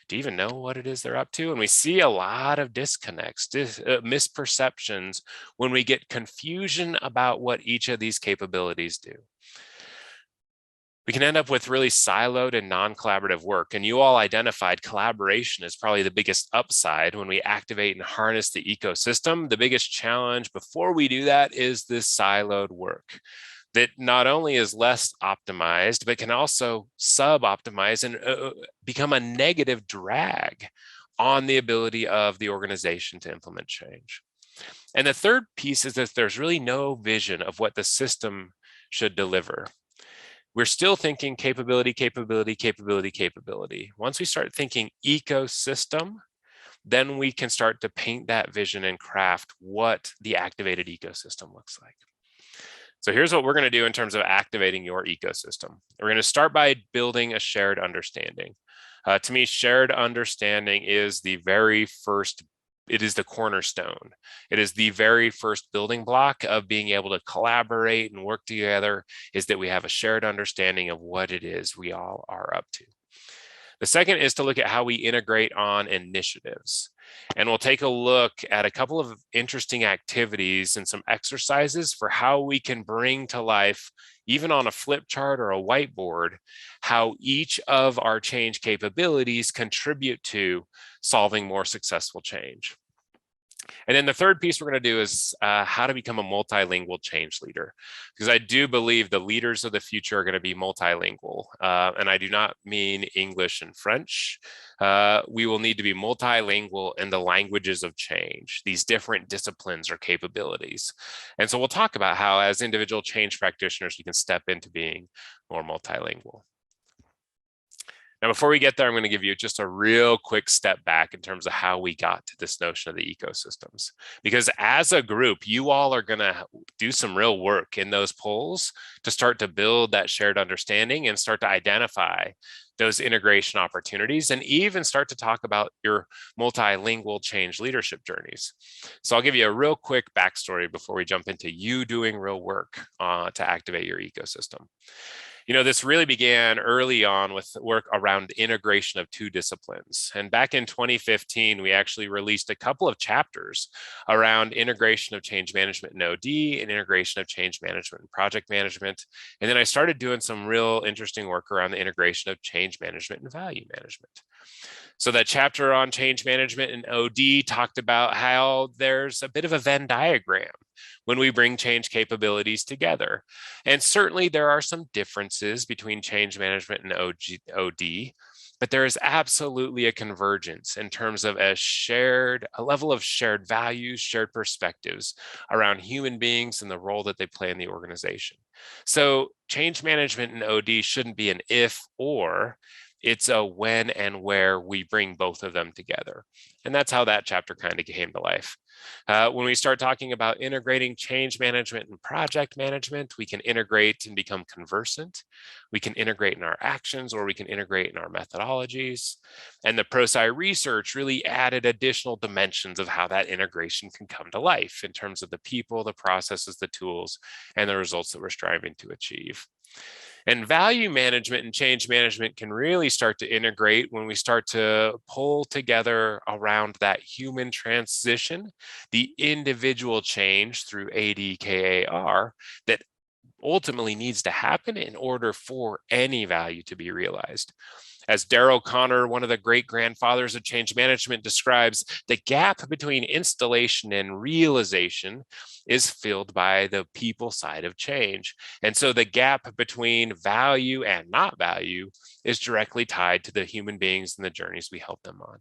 Do you even know what it is they're up to? And we see a lot of disconnects, misperceptions when we get confusion about what each of these capabilities do. We can end up with really siloed and non-collaborative work. And you all identified collaboration as probably the biggest upside when we activate and harness the ecosystem. The biggest challenge before we do that is this siloed work that not only is less optimized, but can also sub-optimize and become a negative drag on the ability of the organization to implement change. And the third piece is that there's really no vision of what the system should deliver. We're still thinking capability, capability, capability, capability. Once we start thinking ecosystem, then we can start to paint that vision and craft what the activated ecosystem looks like. So here's what we're going to do in terms of activating your ecosystem. We're going to start by building a shared understanding. To me, shared understanding is the very first, it is the cornerstone. It is the very first building block of being able to collaborate and work together, is that we have a shared understanding of what it is we all are up to. The second is to look at how we integrate on initiatives. And we'll take a look at a couple of interesting activities and some exercises for how we can bring to life, even on a flip chart or a whiteboard, how each of our change capabilities contribute to solving more successful change. And then the third piece we're going to do is how to become a multilingual change leader, because I do believe the leaders of the future are going to be multilingual. And I do not mean English and French. We will need to be multilingual in the languages of change, these different disciplines or capabilities. And so we'll talk about how, as individual change practitioners, you can step into being more multilingual. Now, before we get there, I'm going to give you just a real quick step back in terms of how we got to this notion of the ecosystems. Because as a group, you all are going to do some real work in those polls to start to build that shared understanding and start to identify those integration opportunities and even start to talk about your multilingual change leadership journeys. So I'll give you a real quick backstory before we jump into you doing real work to activate your ecosystem. This really began early on with work around integration of two disciplines. And back in 2015, we actually released a couple of chapters around integration of change management in OD and integration of change management and project management. And then I started doing some real interesting work around the integration of change management and value management. So that chapter on change management and OD talked about how there's a bit of a Venn diagram when we bring change capabilities together. And certainly there are some differences between change management and OD, but there is absolutely a convergence in terms of a level of shared values, shared perspectives around human beings and the role that they play in the organization. So change management and OD shouldn't be an if or, It's a when and where we bring both of them together. And that's how that chapter kind of came to life. When we start talking about integrating change management and project management, we can integrate and become conversant. We can integrate in our actions, or we can integrate in our methodologies. And the ProSci research really added additional dimensions of how that integration can come to life in terms of the people, the processes, the tools, and the results that we're striving to achieve. And value management and change management can really start to integrate when we start to pull together around that human transition, the individual change through ADKAR that ultimately needs to happen in order for any value to be realized. As Darrell Connor, one of the great grandfathers of change management, describes, the gap between installation and realization is filled by the people side of change. And so the gap between value and not value is directly tied to the human beings and the journeys we help them on.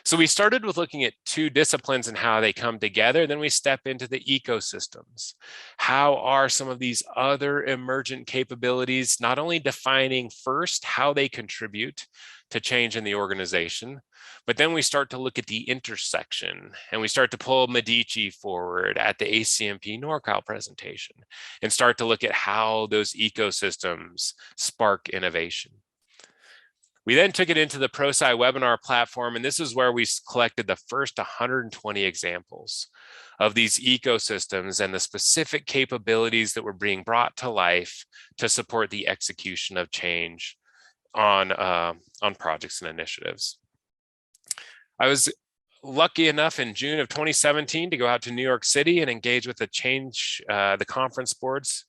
So we started with looking at two disciplines and how they come together. Then we step into the ecosystems. How are some of these other emergent capabilities not only defining first how they contribute to change in the organization, but then we start to look at the intersection, and we start to pull Medici forward at the ACMP NorCal presentation and start to look at how those ecosystems spark innovation. We then took it into the ProSci webinar platform, and this is where we collected the first 120 examples of these ecosystems and the specific capabilities that were being brought to life to support the execution of change on projects and initiatives. I was lucky enough in June of 2017 to go out to New York City and engage with the conference boards,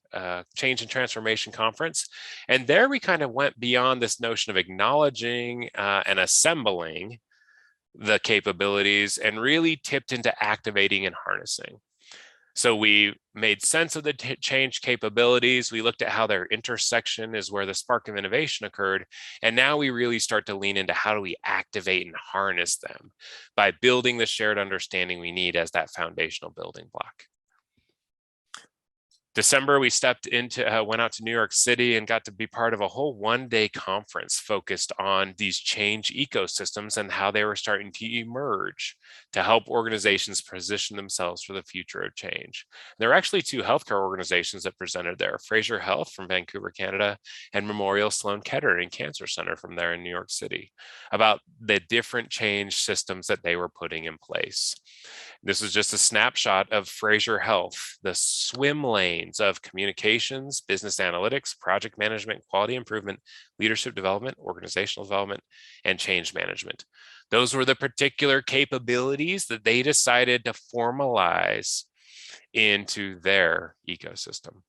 Change and Transformation Conference. And there we kind of went beyond this notion of acknowledging and assembling the capabilities and really tipped into activating and harnessing. So we made sense of the change capabilities. We looked at how their intersection is where the spark of innovation occurred. And now we really start to lean into how do we activate and harness them by building the shared understanding we need as that foundational building block. December, we went out to New York City and got to be part of a whole one-day conference focused on these change ecosystems and how they were starting to emerge to help organizations position themselves for the future of change. There were actually two healthcare organizations that presented there, Fraser Health from Vancouver, Canada, and Memorial Sloan Kettering Cancer Center from there in New York City, about the different change systems that they were putting in place. This is just a snapshot of Fraser Health, the swim lanes of communications, business analytics, project management, quality improvement, leadership development, organizational development, and change management. Those were the particular capabilities that they decided to formalize into their ecosystem.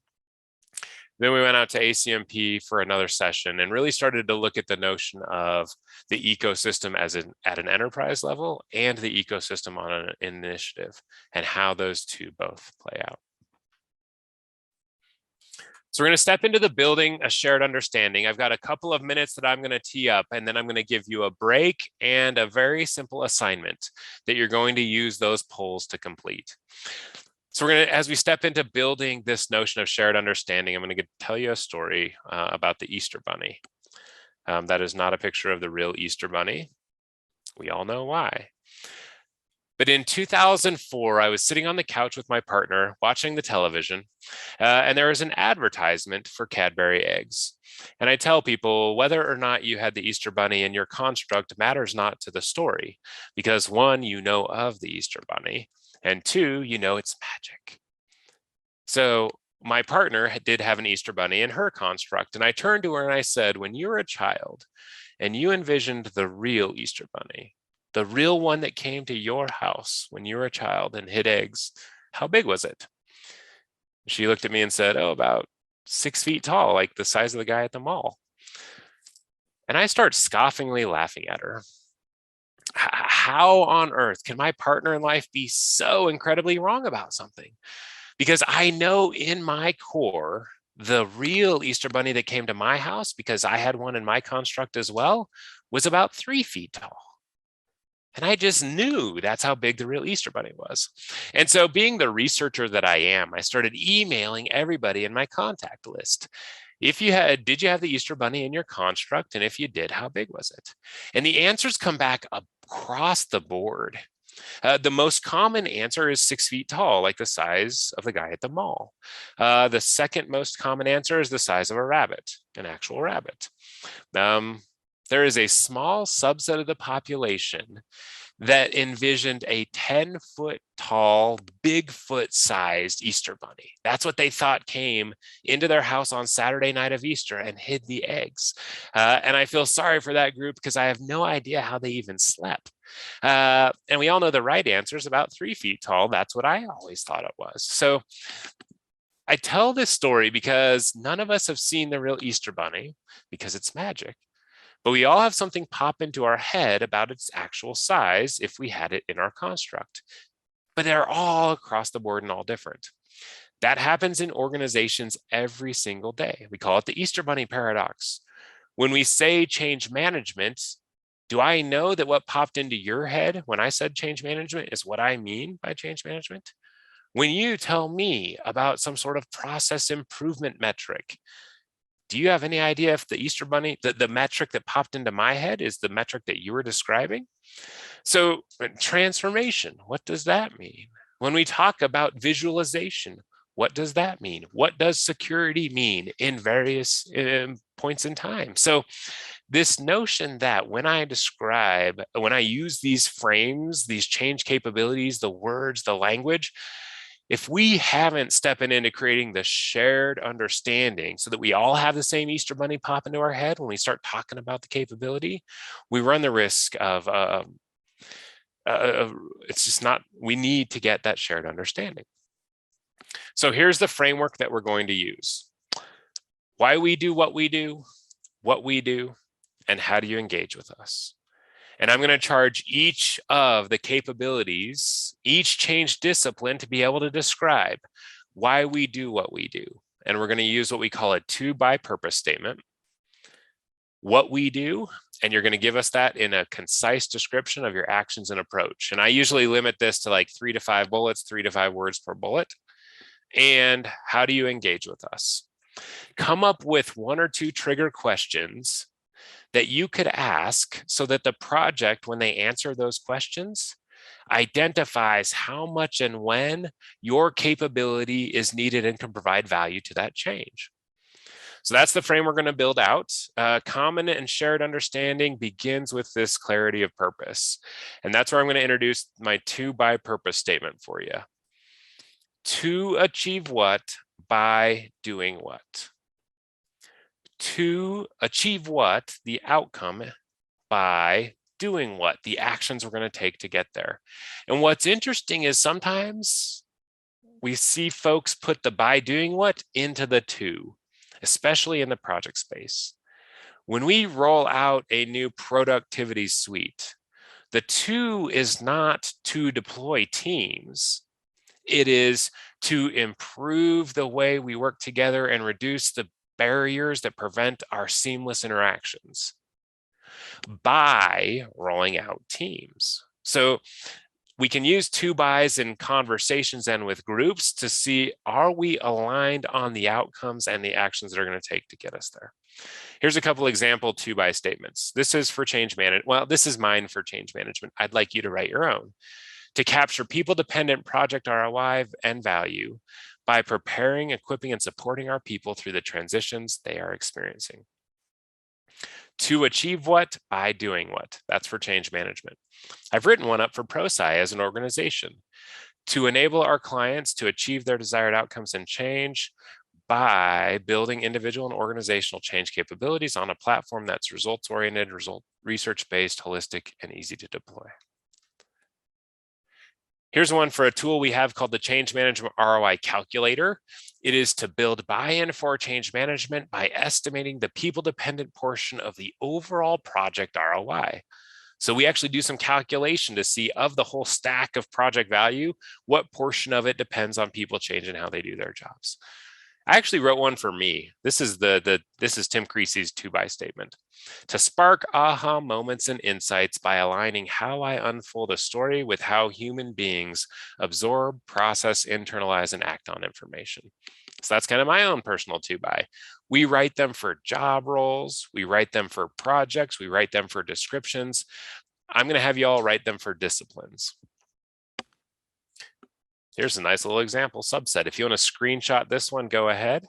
Then we went out to ACMP for another session and really started to look at the notion of the ecosystem at an enterprise level and the ecosystem on an initiative and how those two both play out. So we're going to step into the building a shared understanding. I've got a couple of minutes that I'm going to tee up, and then I'm going to give you a break and a very simple assignment that you're going to use those polls to complete. So we're going to, as we step into building this notion of shared understanding, I'm going to tell you a story about the Easter Bunny. That is not a picture of the real Easter Bunny. We all know why. But in 2004, I was sitting on the couch with my partner watching the television, and there was an advertisement for Cadbury eggs. And I tell people, whether or not you had the Easter Bunny in your construct matters not to the story, because one, you know of the Easter Bunny, and two, you know it's magic. So my partner did have an Easter Bunny in her construct, and I turned to her and I said, when you were a child and you envisioned the real Easter Bunny, the real one that came to your house when you were a child and hid eggs, how big was it? She looked at me and said, oh, about 6 feet tall, like the size of the guy at the mall. And I start scoffingly laughing at her. How on earth can my partner in life be so incredibly wrong about something? Because I know in my core, the real Easter Bunny that came to my house, because I had one in my construct as well, was about 3 feet tall. And I just knew that's how big the real Easter Bunny was. And so being the researcher that I am, I started emailing everybody in my contact list. If you had, did you have the Easter Bunny in your construct? And if you did, how big was it? And the answers come back across the board. The most common answer is 6 feet tall, like the size of the guy at the mall. The second most common answer is the size of a rabbit, an actual rabbit. There is a small subset of the population that envisioned a 10-foot tall, Bigfoot-sized Easter bunny. That's what they thought came into their house on Saturday night of Easter and hid the eggs. And I feel sorry for that group because I have no idea how they even slept. And we all know the right answer is about 3 feet tall. That's what I always thought it was. So I tell this story because none of us have seen the real Easter bunny because it's magic. But we all have something pop into our head about its actual size if we had it in our construct. But they're all across the board and all different. That happens in organizations every single day. We call it the Easter Bunny paradox. When we say change management, do I know that what popped into your head when I said change management is what I mean by change management? When you tell me about some sort of process improvement metric, do you have any idea if the Easter Bunny, the metric that popped into my head is the metric that you were describing? So transformation, what does that mean? When we talk about visualization, what does that mean? What does security mean in various points in time? So this notion that when I use these frames, these change capabilities, the words, the language, if we haven't stepping into creating the shared understanding so that we all have the same Easter Bunny pop into our head when we start talking about the capability, we run the risk of it's just not, we need to get that shared understanding. So here's the framework that we're going to use. Why we do, what we do, and how do you engage with us? And I'm going to charge each of the capabilities, each change discipline to be able to describe why we do what we do. And we're going to use what we call a to by purpose statement. What we do, and you're going to give us that in a concise description of your actions and approach. And I usually limit this to like 3 to 5 bullets, 3 to 5 words per bullet. And how do you engage with us? Come up with 1 or 2 trigger questions that you could ask so that the project, when they answer those questions, identifies how much and when your capability is needed and can provide value to that change. So that's the frame we're going to build out. Common and shared understanding begins with this clarity of purpose. And that's where I'm going to introduce my to by purpose statement for you. To achieve what by doing what? To achieve what, the outcome, by doing what, the actions we're going to take to get there. And what's interesting is sometimes we see folks put the by doing what into the to, especially in the project space. When we roll out a new productivity suite, the to is not to deploy teams. It is to improve the way we work together and reduce the barriers that prevent our seamless interactions by rolling out teams. So we can use to bys in conversations and with groups to see, are we aligned on the outcomes and the actions that are going to take to get us there? Here's a couple example to by statements. This is for change management. Well, this is mine for change management. I'd like you to write your own. To capture people-dependent project ROI and value by preparing, equipping, and supporting our people through the transitions they are experiencing. To achieve what? By doing what? That's for change management. I've written one up for ProSci as an organization. To enable our clients to achieve their desired outcomes and change by building individual and organizational change capabilities on a platform that's results-oriented, research-based, holistic, and easy to deploy. Here's one for a tool we have called the Change Management ROI Calculator. It is to build buy-in for change management by estimating the people-dependent portion of the overall project ROI. So we actually do some calculation to see of the whole stack of project value, what portion of it depends on people changing how they do their jobs. I actually wrote one for me. This is Tim CREASEY's to by statement. To spark aha moments and insights by aligning how I unfold a story with how human beings absorb, process, internalize, and act on information. So that's kind of my own personal 2x. We write them for job roles. We write them for projects. We write them for descriptions. I'm going to have you all write them for disciplines. Here's a nice little example subset. If you want to screenshot this one, go ahead.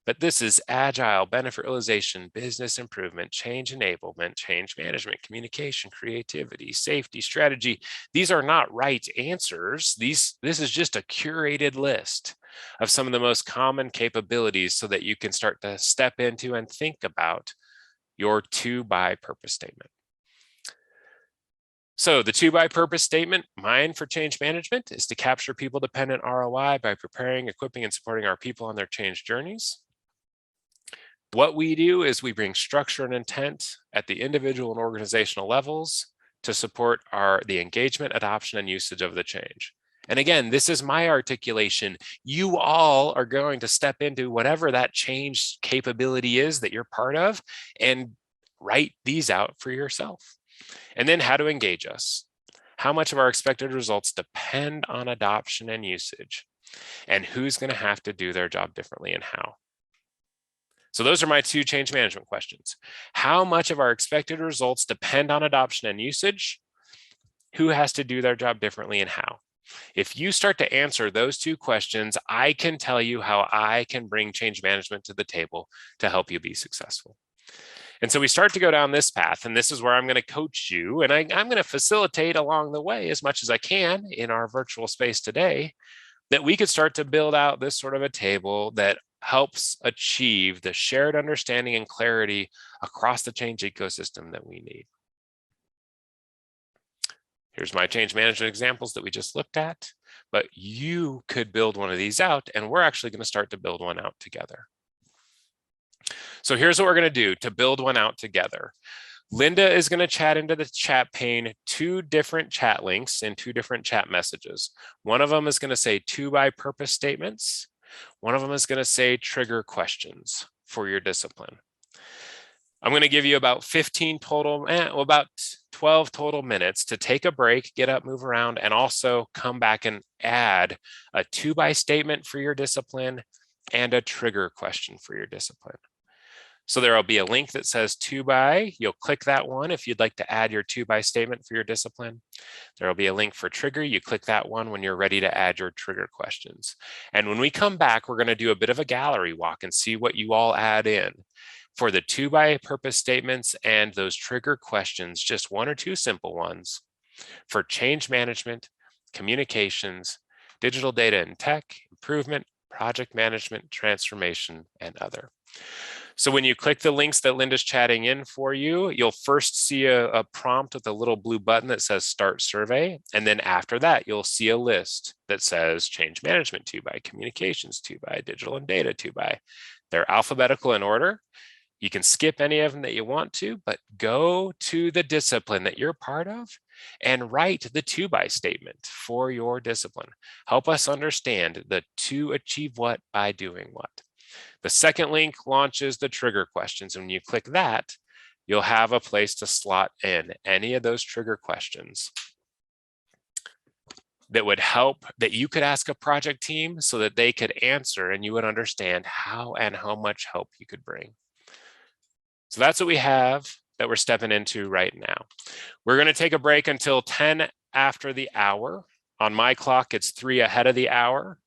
But this is agile, benefit realization, business improvement, change enablement, change management, communication, creativity, safety, strategy. These are not right answers. This is just a curated list of some of the most common capabilities so that you can start to step into and think about your 2x purpose statement. So the 2x purpose statement, mine for change management, is to capture people-dependent ROI by preparing, equipping, and supporting our people on their change journeys. What we do is we bring structure and intent at the individual and organizational levels to support the engagement, adoption, and usage of the change. And again, this is my articulation. You all are going to step into whatever that change capability is that you're part of and write these out for yourself. And then how to engage us. How much of our expected results depend on adoption and usage, and who's going to have to do their job differently and how. So those are my 2 change management questions. How much of our expected results depend on adoption and usage? Who has to do their job differently and how? If you start to answer those 2 questions, I can tell you how I can bring change management to the table to help you be successful. And so we start to go down this path, and this is where I'm going to coach you, and I'm going to facilitate along the way as much as I can in our virtual space today, that we could start to build out this sort of a table that helps achieve the shared understanding and clarity across the change ecosystem that we need. Here's my change management examples that we just looked at, but you could build one of these out, and we're actually going to start to build one out together. So here's what we're going to do to build one out together. Linda is going to chat into the chat pane 2 different chat links and 2 different chat messages. One of them is going to say 2x purpose statements. One of them is going to say trigger questions for your discipline. I'm going to give you about 15 total, about 12 total minutes to take a break, get up, move around, and also come back and add a 2x statement for your discipline and a trigger question for your discipline. So there will be a link that says 2x. You'll click that one if you'd like to add your 2x statement for your discipline. There will be a link for trigger. You click that one when you're ready to add your trigger questions. And when we come back, we're going to do a bit of a gallery walk and see what you all add in. For the 2x purpose statements and those trigger questions, just 1 or 2 simple ones. For change management, communications, digital data and tech, improvement, project management, transformation, and other. So when you click the links that Linda's chatting in for you, you'll first see a prompt with a little blue button that says Start Survey. And then after that, you'll see a list that says Change Management 2x, Communications 2x, Digital and Data 2x. They're alphabetical in order. You can skip any of them that you want to, but go to the discipline that you're part of and write the 2x statement for your discipline. Help us understand the to achieve what by doing what. The second link launches the trigger questions. When you click that, you'll have a place to slot in any of those trigger questions that would help, that you could ask a project team so that they could answer and you would understand how and how much help you could bring. So that's what we have that we're stepping into right now. We're going to take a break until 10 after the hour. On my clock, it's 3 ahead of the hour.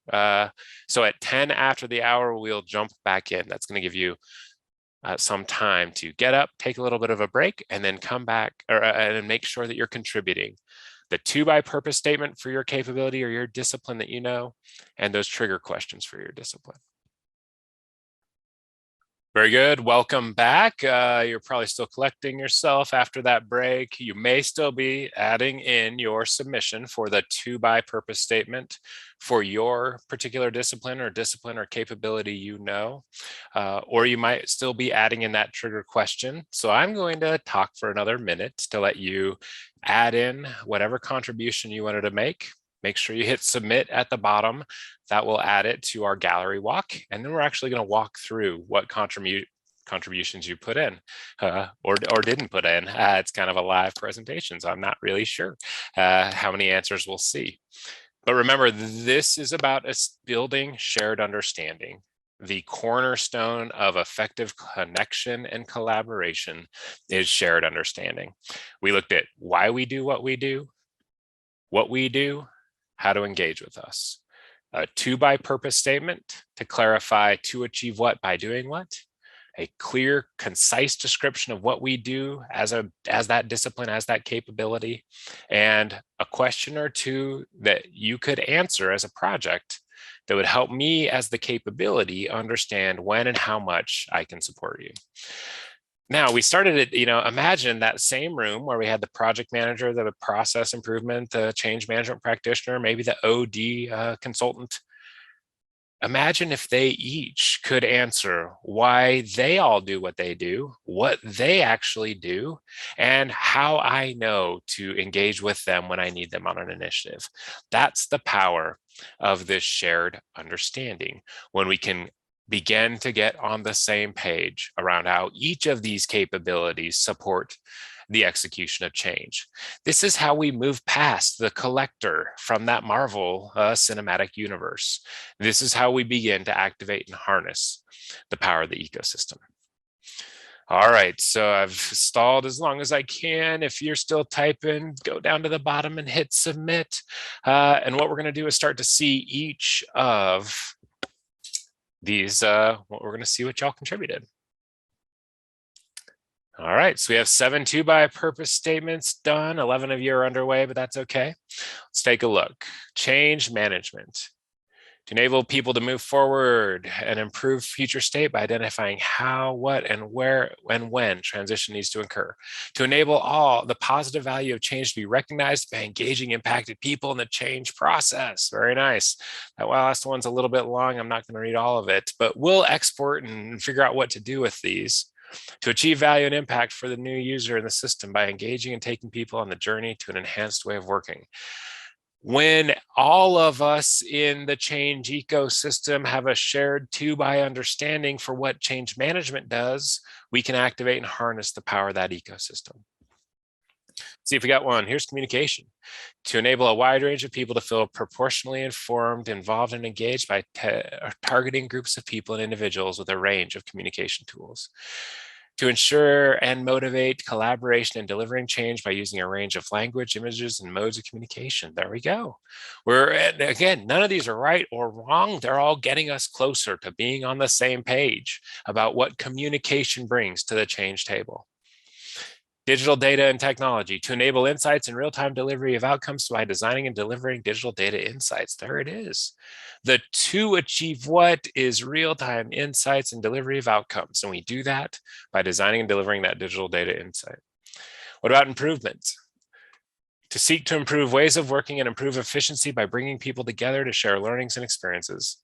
So at 10 after the hour, we'll jump back in. That's going to give you some time to get up, take a little bit of a break, and then come back and make sure that you're contributing. The 2x purpose statement for your capability or your discipline that you know, and those trigger questions for your discipline. Very good. Welcome back. You're probably still collecting yourself after that break. You may still be adding in your submission for the 2x purpose statement for your particular discipline or capability you know, or you might still be adding in that trigger question. So I'm going to talk for another minute to let you add in whatever contribution you wanted to make. Make sure you hit submit at the bottom. That will add it to our gallery walk. And then we're actually going to walk through what contributions you put in or didn't put in. It's kind of a live presentation, so I'm not really sure how many answers we'll see. But remember, this is about us building shared understanding. the cornerstone of effective connection and collaboration is shared understanding. We looked at why we do, what we do, how to engage with us. A to by purpose statement to clarify to achieve what by doing what. A clear, concise description of what we do as that discipline, as that capability, and a question or two that you could answer as a project that would help me as the capability understand when and how much I can support you. Now we started at, imagine that same room where we had the project manager, the process improvement, the change management practitioner, maybe the OD consultant. Imagine if they each could answer why they all do what they do, what they actually do, and how I know to engage with them when I need them on an initiative. That's the power of this shared understanding, when we can begin to get on the same page around how each of these capabilities support the execution of change. This is how we move past the collector from that Marvel cinematic universe. This is how we begin to activate and harness the power of the ecosystem. All right, so I've stalled as long as I can. If you're still typing, go down to the bottom and hit submit. And what we're going to do is start to see each of these, what we're going to see what y'all contributed. All right, so we have 7 to by purpose statements done. 11 of you are underway, but that's okay. Let's take a look. Change management. To enable people to move forward and improve future state by identifying how, what, and where and when transition needs to occur. To enable all the positive value of change to be recognized by engaging impacted people in the change process. Very nice. That last one's a little bit long. I'm not going to read all of it, but we'll export and figure out what to do with these. To achieve value and impact for the new user in the system by engaging and taking people on the journey to an enhanced way of working. When all of us in the change ecosystem have a shared to by understanding for what change management does, we can activate and harness the power of that ecosystem. See if we got one. Here's communication. To enable a wide range of people to feel proportionally informed, involved, and engaged by targeting groups of people and individuals with a range of communication tools. To ensure and motivate collaboration and delivering change by using a range of language, images, and modes of communication. There we go. Again, none of these are right or wrong. They're all getting us closer to being on the same page about what communication brings to the change table. Digital data and technology to enable insights and real-time delivery of outcomes by designing and delivering digital data insights. There it is. The to achieve what is real-time insights and delivery of outcomes. And we do that by designing and delivering that digital data insight. What about improvement? To seek to improve ways of working and improve efficiency by bringing people together to share learnings and experiences.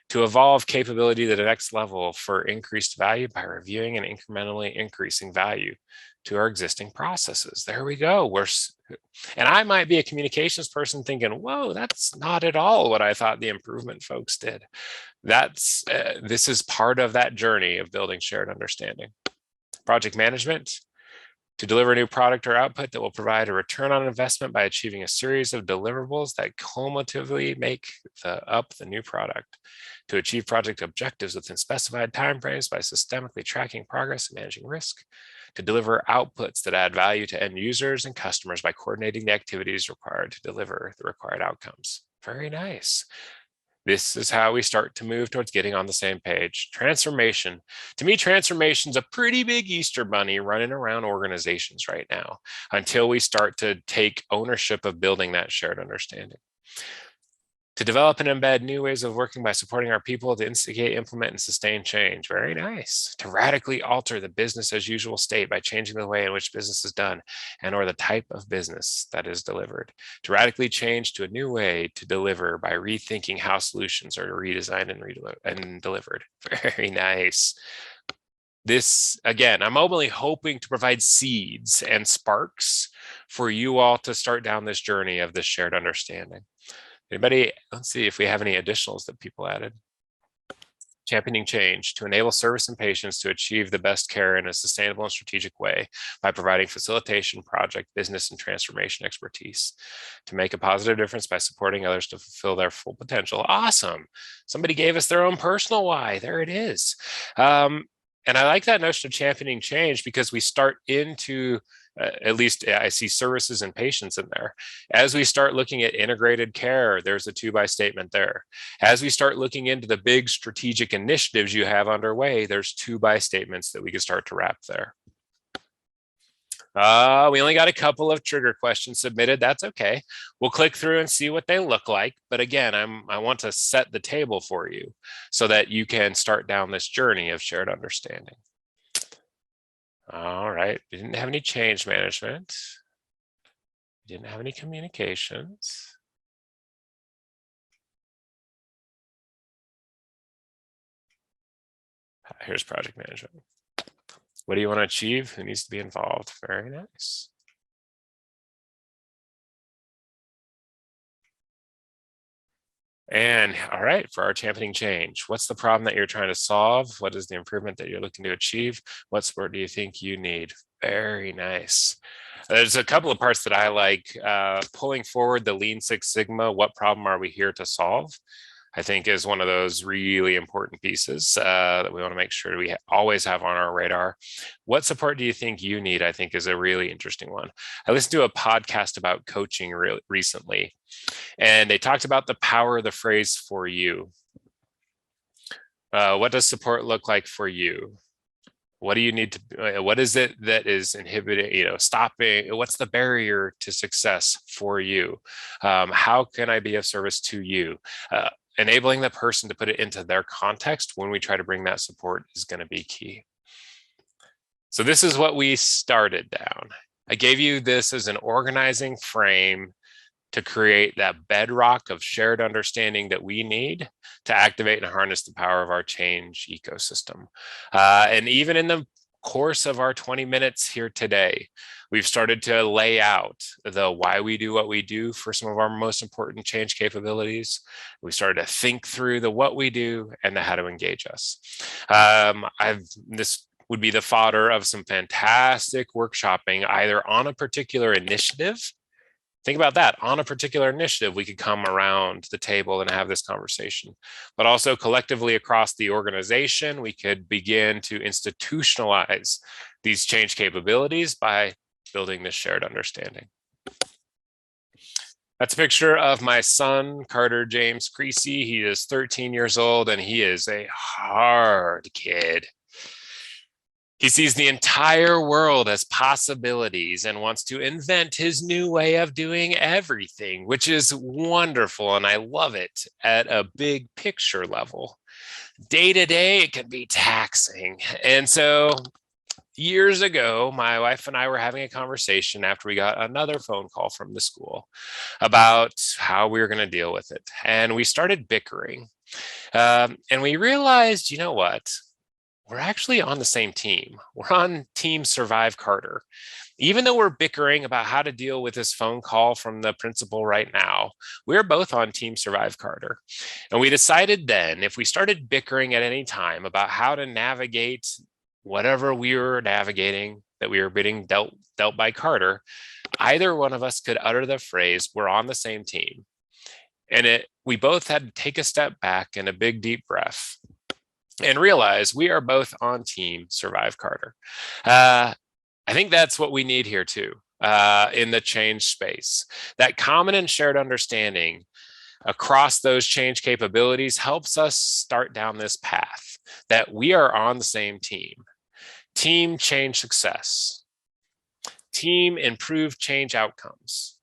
To evolve capability to the next level for increased value by reviewing and incrementally increasing value to our existing processes. There we go. And I might be a communications person thinking, whoa, that's not at all what I thought the improvement folks did. This is part of that journey of building shared understanding. Project management. To deliver a new product or output that will provide a return on investment by achieving a series of deliverables that cumulatively make up the new product. To achieve project objectives within specified timeframes by systemically tracking progress and managing risk. To deliver outputs that add value to end users and customers by coordinating the activities required to deliver the required outcomes. Very nice. This is how we start to move towards getting on the same page. Transformation. To me, transformation's a pretty big Easter bunny running around organizations right now until we start to take ownership of building that shared understanding. To develop and embed new ways of working by supporting our people to instigate, implement, and sustain change. Very nice. To radically alter the business as usual state by changing the way in which business is done and or the type of business that is delivered. To change to a new way to deliver by rethinking how solutions are redesigned and delivered. Very nice. This, again, I'm only hoping to provide seeds and sparks for you all to start down this journey of this shared understanding. Anybody? Let's see if we have any additionals that people added. Championing change to enable service and patients to achieve the best care in a sustainable and strategic way by providing facilitation, project, business, and transformation expertise to make a positive difference by supporting others to fulfill their full potential. Awesome. Somebody gave us their own personal why. There it is. And I like that notion of championing change because we start into at least I see services and patients in there. As we start looking at integrated care, there's a 2 by statement there. As we start looking into the big strategic initiatives you have underway, there's 2 by statements that we can start to wrap there. We only got a couple of trigger questions submitted. That's okay. We'll click through and see what they look like. But again, I want to set the table for you so that you can start down this journey of shared understanding. All right, we didn't have any change management. We didn't have any communications. Here's project management. What do you want to achieve? Who needs to be involved? Very nice. And all right, for our championing change, what's the problem that you're trying to solve? What is the improvement that you're looking to achieve? What support do you think you need? Very nice. There's a couple of parts that I like. Pulling forward the Lean Six Sigma, what problem are we here to solve? I think is one of those really important pieces that we want to make sure we always have on our radar. What support do you think you need? I think is a really interesting one. I listened to a podcast about coaching recently, and they talked about the power of the phrase "for you." What does support look like for you? What do you need to, what is it that is inhibiting, stopping, what's the barrier to success for you? How can I be of service to you? Enabling the person to put it into their context when we try to bring that support is going to be key. So this is what we started down. I gave you this as an organizing frame to create that bedrock of shared understanding that we need to activate and harness the power of our change ecosystem. And even in the course of our 20 minutes here today, we've started to lay out the why we do what we do for some of our most important change capabilities. We started to think through the what we do and the how to engage us. This would be the fodder of some fantastic workshopping, either on a particular initiative. Think about that. On a particular initiative, we could come around the table and have this conversation, but also collectively across the organization, we could begin to institutionalize these change capabilities by building this shared understanding. That's a picture of my son, Carter James CREASEY. He is 13 years old and he is a hard kid. He sees the entire world as possibilities and wants to invent his new way of doing everything, which is wonderful. And I love it at a big picture level. Day to day, it can be taxing. And so years ago, my wife and I were having a conversation after we got another phone call from the school about how we were going to deal with it. And we started bickering. And we realized, you know what? We're actually on the same team. We're on Team Survive Carter. Even though we're bickering about how to deal with this phone call from the principal right now, we're both on Team Survive Carter. And we decided then, if we started bickering at any time about how to navigate whatever we were navigating that we were being dealt by Carter, either one of us could utter the phrase, "We're on the same team." And we both had to take a step back and a big deep breath and realize we are both on Team Survive Carter. I think that's what we need here too, in the change space. That common and shared understanding across those change capabilities helps us start down this path that we are on the same team. Team change success. Team improve change outcomes.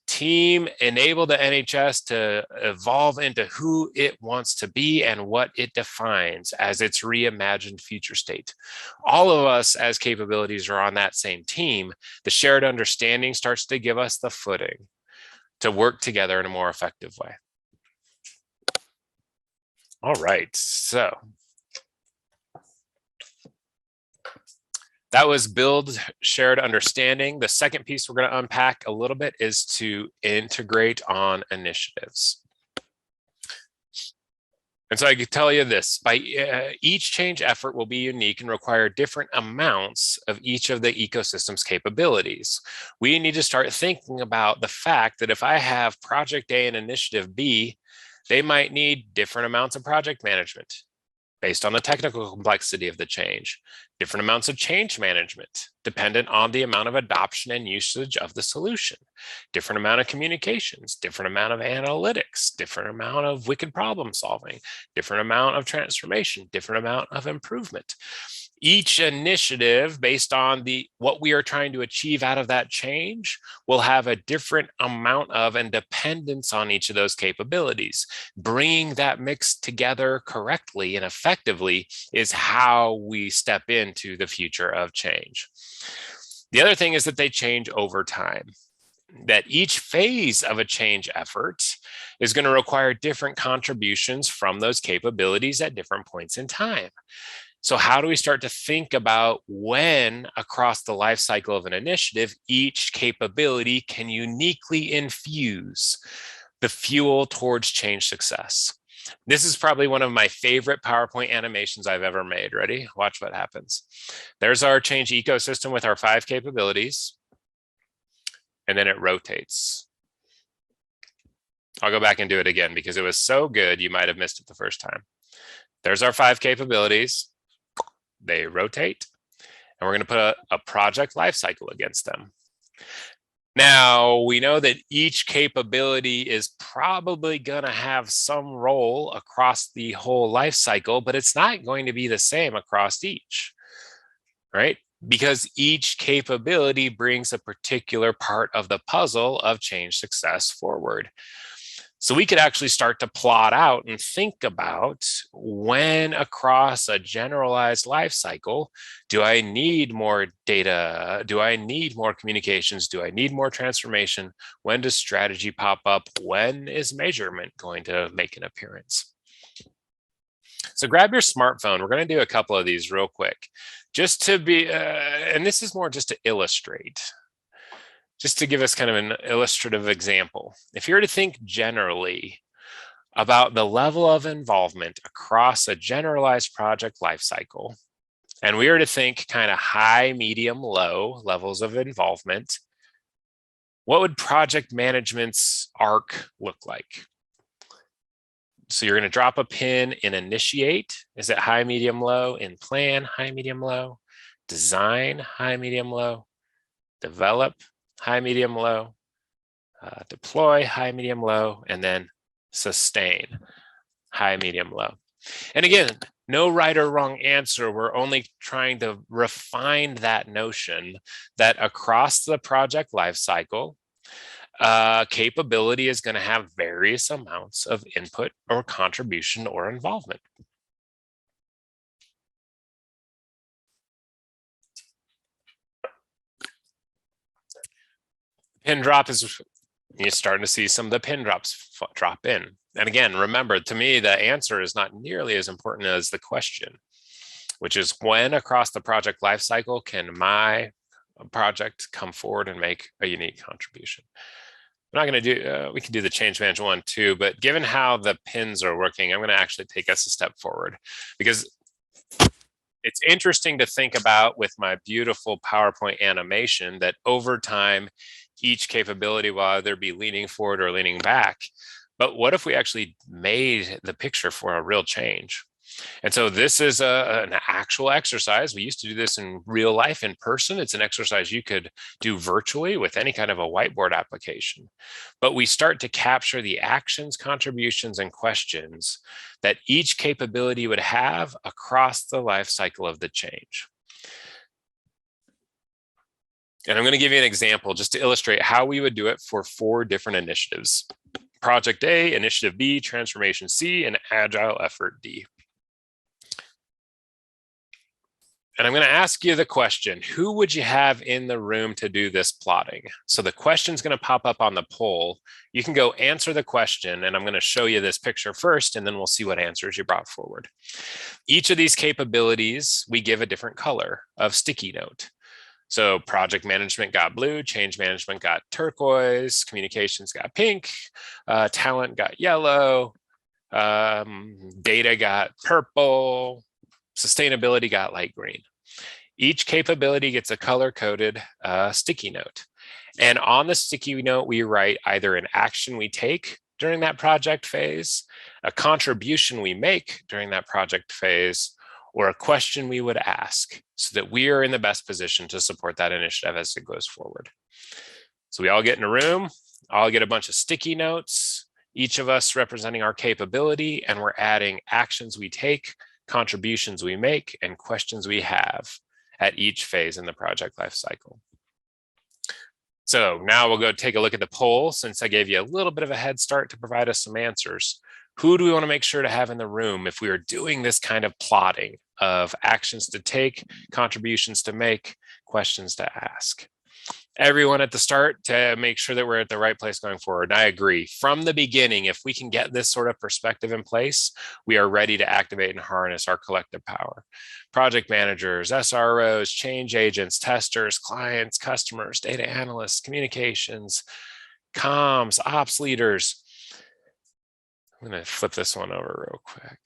Team enable the NHS to evolve into who it wants to be and what it defines as its reimagined future state. All of us as capabilities are on that same team. The shared understanding starts to give us the footing to work together in a more effective way. All right, so that was build shared understanding. The second piece we're going to unpack a little bit is to integrate on initiatives. And so I could tell you this, each change effort will be unique and require different amounts of each of the ecosystem's capabilities. We need to start thinking about the fact that if I have project A and initiative B, they might need different amounts of project management based on the technical complexity of the change, different amounts of change management, dependent on the amount of adoption and usage of the solution, different amount of communications, different amount of analytics, different amount of wicked problem solving, different amount of transformation, different amount of improvement. Each initiative, based on what we are trying to achieve out of that change, will have a different amount of and dependence on each of those capabilities. Bringing that mix together correctly and effectively is how we step into the future of change. The other thing is that they change over time, that each phase of a change effort is going to require different contributions from those capabilities at different points in time. So how do we start to think about when across the life cycle of an initiative, each capability can uniquely infuse the fuel towards change success? This is probably one of my favorite PowerPoint animations I've ever made. Ready? Watch what happens. There's our change ecosystem with our 5 capabilities, and then it rotates. I'll go back and do it again because it was so good you might have missed it the first time. There's our 5 capabilities. They rotate, and we're going to put a project lifecycle against them. Now, we know that each capability is probably going to have some role across the whole life cycle, but it's not going to be the same across each, right? Because each capability brings a particular part of the puzzle of change success forward. So we could actually start to plot out and think about when across a generalized life cycle, do I need more data? Do I need more communications? Do I need more transformation? When does strategy pop up? When is measurement going to make an appearance? So grab your smartphone. We're going to do a couple of these real quick, just to be, and this is more just to illustrate. Just to give us kind of an illustrative example, if you were to think generally about the level of involvement across a generalized project lifecycle, and we were to think kind of high, medium, low levels of involvement, what would project management's arc look like? So you're going to drop a pin in initiate. Is it high, medium, low? In plan, high, medium, low? Design, high, medium, low? Develop, high, medium, low, deploy, high, medium, low, and then sustain, high, medium, low. And again, no right or wrong answer. We're only trying to refine that notion that across the project lifecycle, capability is going to have various amounts of input or contribution or involvement. Pin drop is, you're starting to see some of the pin drops drop in. And again, remember, to me, the answer is not nearly as important as the question, which is when across the project lifecycle can my project come forward and make a unique contribution? I'm not going to do, we can do the change management one too, but given how the pins are working, I'm going to actually take us a step forward because it's interesting to think about with my beautiful PowerPoint animation that over time, each capability will either be leaning forward or leaning back. But what if we actually made the picture for a real change? And so this is an actual exercise. We used to do this in real life in person. It's an exercise you could do virtually with any kind of a whiteboard application. But we start to capture the actions, contributions, and questions that each capability would have across the life cycle of the change. And I'm going to give you an example just to illustrate how we would do it for 4 different initiatives. Project A, Initiative B, Transformation C, and Agile Effort D. And I'm going to ask you the question, who would you have in the room to do this plotting? So the question's going to pop up on the poll. You can go answer the question, and I'm going to show you this picture first, and then we'll see what answers you brought forward. Each of these capabilities, we give a different color of sticky note. So project management got blue, change management got turquoise, communications got pink, talent got yellow, data got purple, sustainability got light green. Each capability gets a color-coded sticky note. And on the sticky note, we write either an action we take during that project phase, a contribution we make during that project phase, or a question we would ask so that we are in the best position to support that initiative as it goes forward. So we all get in a room, all get a bunch of sticky notes, each of us representing our capability, and we're adding actions we take, contributions we make, and questions we have at each phase in the project lifecycle. So now we'll go take a look at the poll, since I gave you a little bit of a head start to provide us some answers. Who do we want to make sure to have in the room if we are doing this kind of plotting of actions to take, contributions to make, questions to ask? Everyone at the start to make sure that we're at the right place going forward. And I agree. From the beginning, if we can get this sort of perspective in place, we are ready to activate and harness our collective power. Project managers, SROs, change agents, testers, clients, customers, data analysts, communications, comms, ops leaders. I'm going to flip this one over real quick.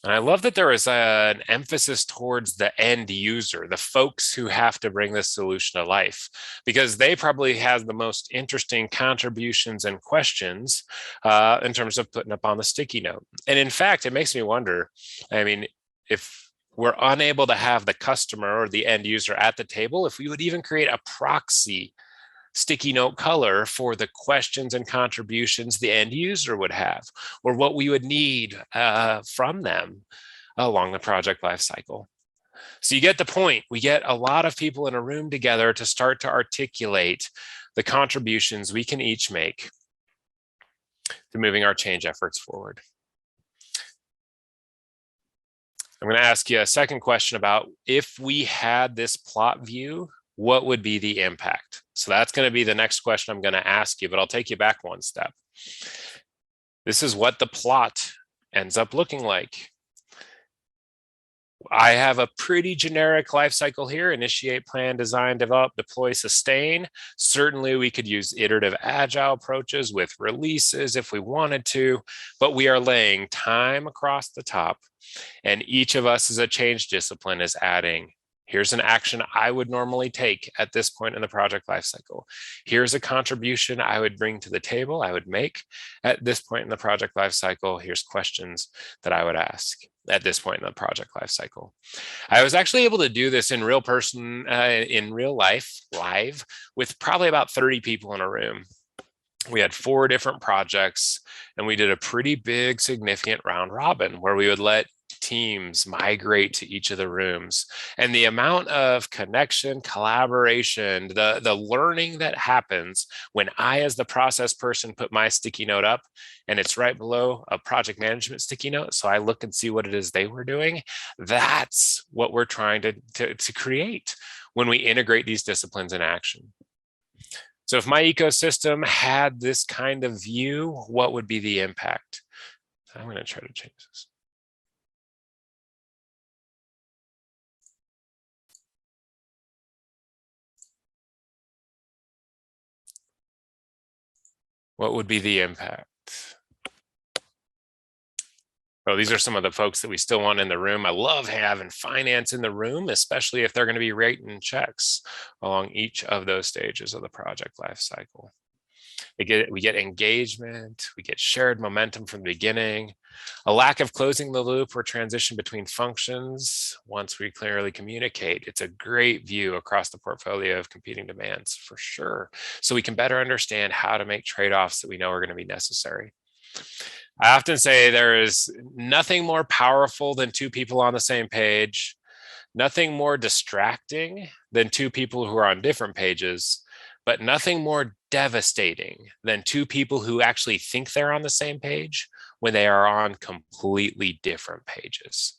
And I love that there is an emphasis towards the end user, the folks who have to bring this solution to life, because they probably have the most interesting contributions and questions in terms of putting up on the sticky note. And in fact, it makes me wonder, I mean, if we're unable to have the customer or the end user at the table, if we would even create a proxy sticky note color for the questions and contributions the end user would have, or what we would need from them along the project lifecycle. So you get the point. We get a lot of people in a room together to start to articulate the contributions we can each make to moving our change efforts forward. I'm going to ask you a second question about if we had this plot view, what would be the impact? So that's going to be the next question I'm going to ask you, but I'll take you back one step. This is what the plot ends up looking like. I have a pretty generic life cycle here: initiate, plan, design, develop, deploy, sustain. Certainly we could use iterative agile approaches with releases if we wanted to, but we are laying time across the top, and each of us as a change discipline is adding, here's an action I would normally take at this point in the project lifecycle. Here's a contribution I would bring to the table, I would make at this point in the project lifecycle. Here's questions that I would ask at this point in the project lifecycle. I was actually able to do this in real person, in real life, live, with probably about 30 people in a room. We had 4 different projects, and we did a pretty big, significant round robin where we would let teams migrate to each of the rooms. And the amount of connection, collaboration, the learning that happens when I, as the process person, put my sticky note up and it's right below a project management sticky note, so I look and see what it is they were doing. That's what we're trying to create when we integrate these disciplines in action. So if my ecosystem had this kind of view, what would be the impact? I'm going to try to change this. What would be the impact? Well, these are some of the folks that we still want in the room. I love having finance in the room, especially if they're going to be writing checks along each of those stages of the project life cycle. We get engagement, we get shared momentum from the beginning, a lack of closing the loop or transition between functions once we clearly communicate. It's a great view across the portfolio of competing demands for sure, so we can better understand how to make trade-offs that we know are going to be necessary. I often say there is nothing more powerful than 2 people on the same page, nothing more distracting than 2 people who are on different pages, but nothing more devastating than 2 people who actually think they're on the same page when they are on completely different pages.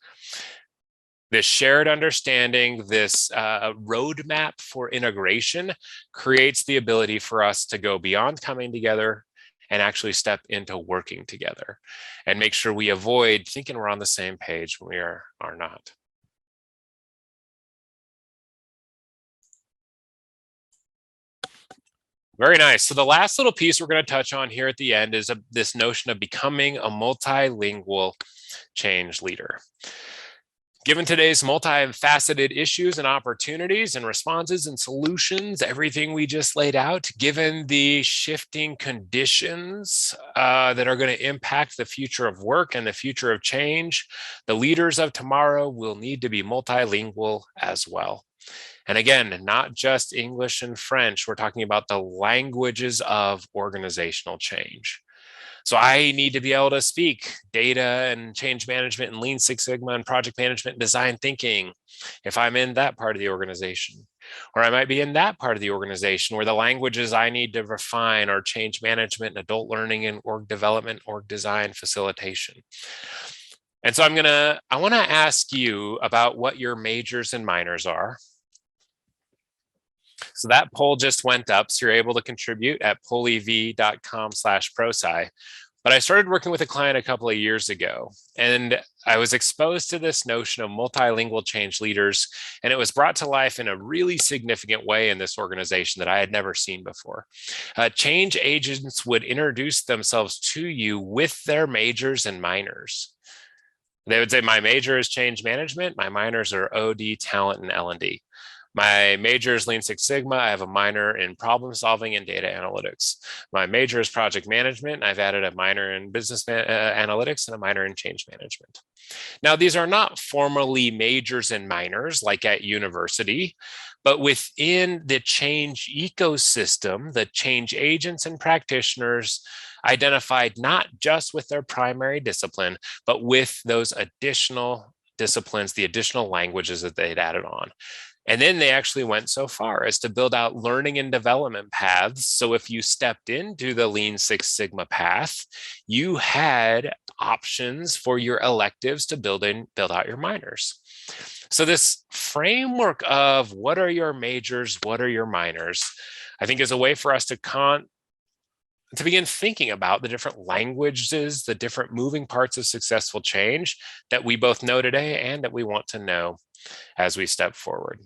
This shared understanding, this roadmap for integration creates the ability for us to go beyond coming together and actually step into working together and make sure we avoid thinking we're on the same page when we are not. Very nice. So the last little piece we're going to touch on here at the end is this notion of becoming a multilingual change leader. Given today's multifaceted issues and opportunities and responses and solutions, everything we just laid out, given the shifting conditions that are going to impact the future of work and the future of change, the leaders of tomorrow will need to be multilingual as well. And again, not just English and French, we're talking about the languages of organizational change. So I need to be able to speak data and change management and Lean Six Sigma and project management and design thinking if I'm in that part of the organization. Or I might be in that part of the organization where the languages I need to refine are change management and adult learning and org development, org design, facilitation. And so I want to ask you about what your majors and minors are. So that poll just went up, so you're able to contribute at pollev.com/prosci. But I started working with a client a couple of years ago, and I was exposed to this notion of multilingual change leaders, and it was brought to life in a really significant way in this organization that I had never seen before. Change agents would introduce themselves to you with their majors and minors. They would say, my major is change management, my minors are OD, talent, and L&D. My major is Lean Six Sigma. I have a minor in problem solving and data analytics. My major is project management. I've added a minor in business analytics and a minor in change management. Now, these are not formally majors and minors like at university, but within the change ecosystem, the change agents and practitioners identified not just with their primary discipline, but with those additional disciplines, the additional languages that they'd added on. And then they actually went so far as to build out learning and development paths. So if you stepped into the Lean Six Sigma path, you had options for your electives to build out your minors. So this framework of what are your majors, what are your minors, I think is a way for us to begin thinking about the different languages, the different moving parts of successful change that we both know today and that we want to know as we step forward.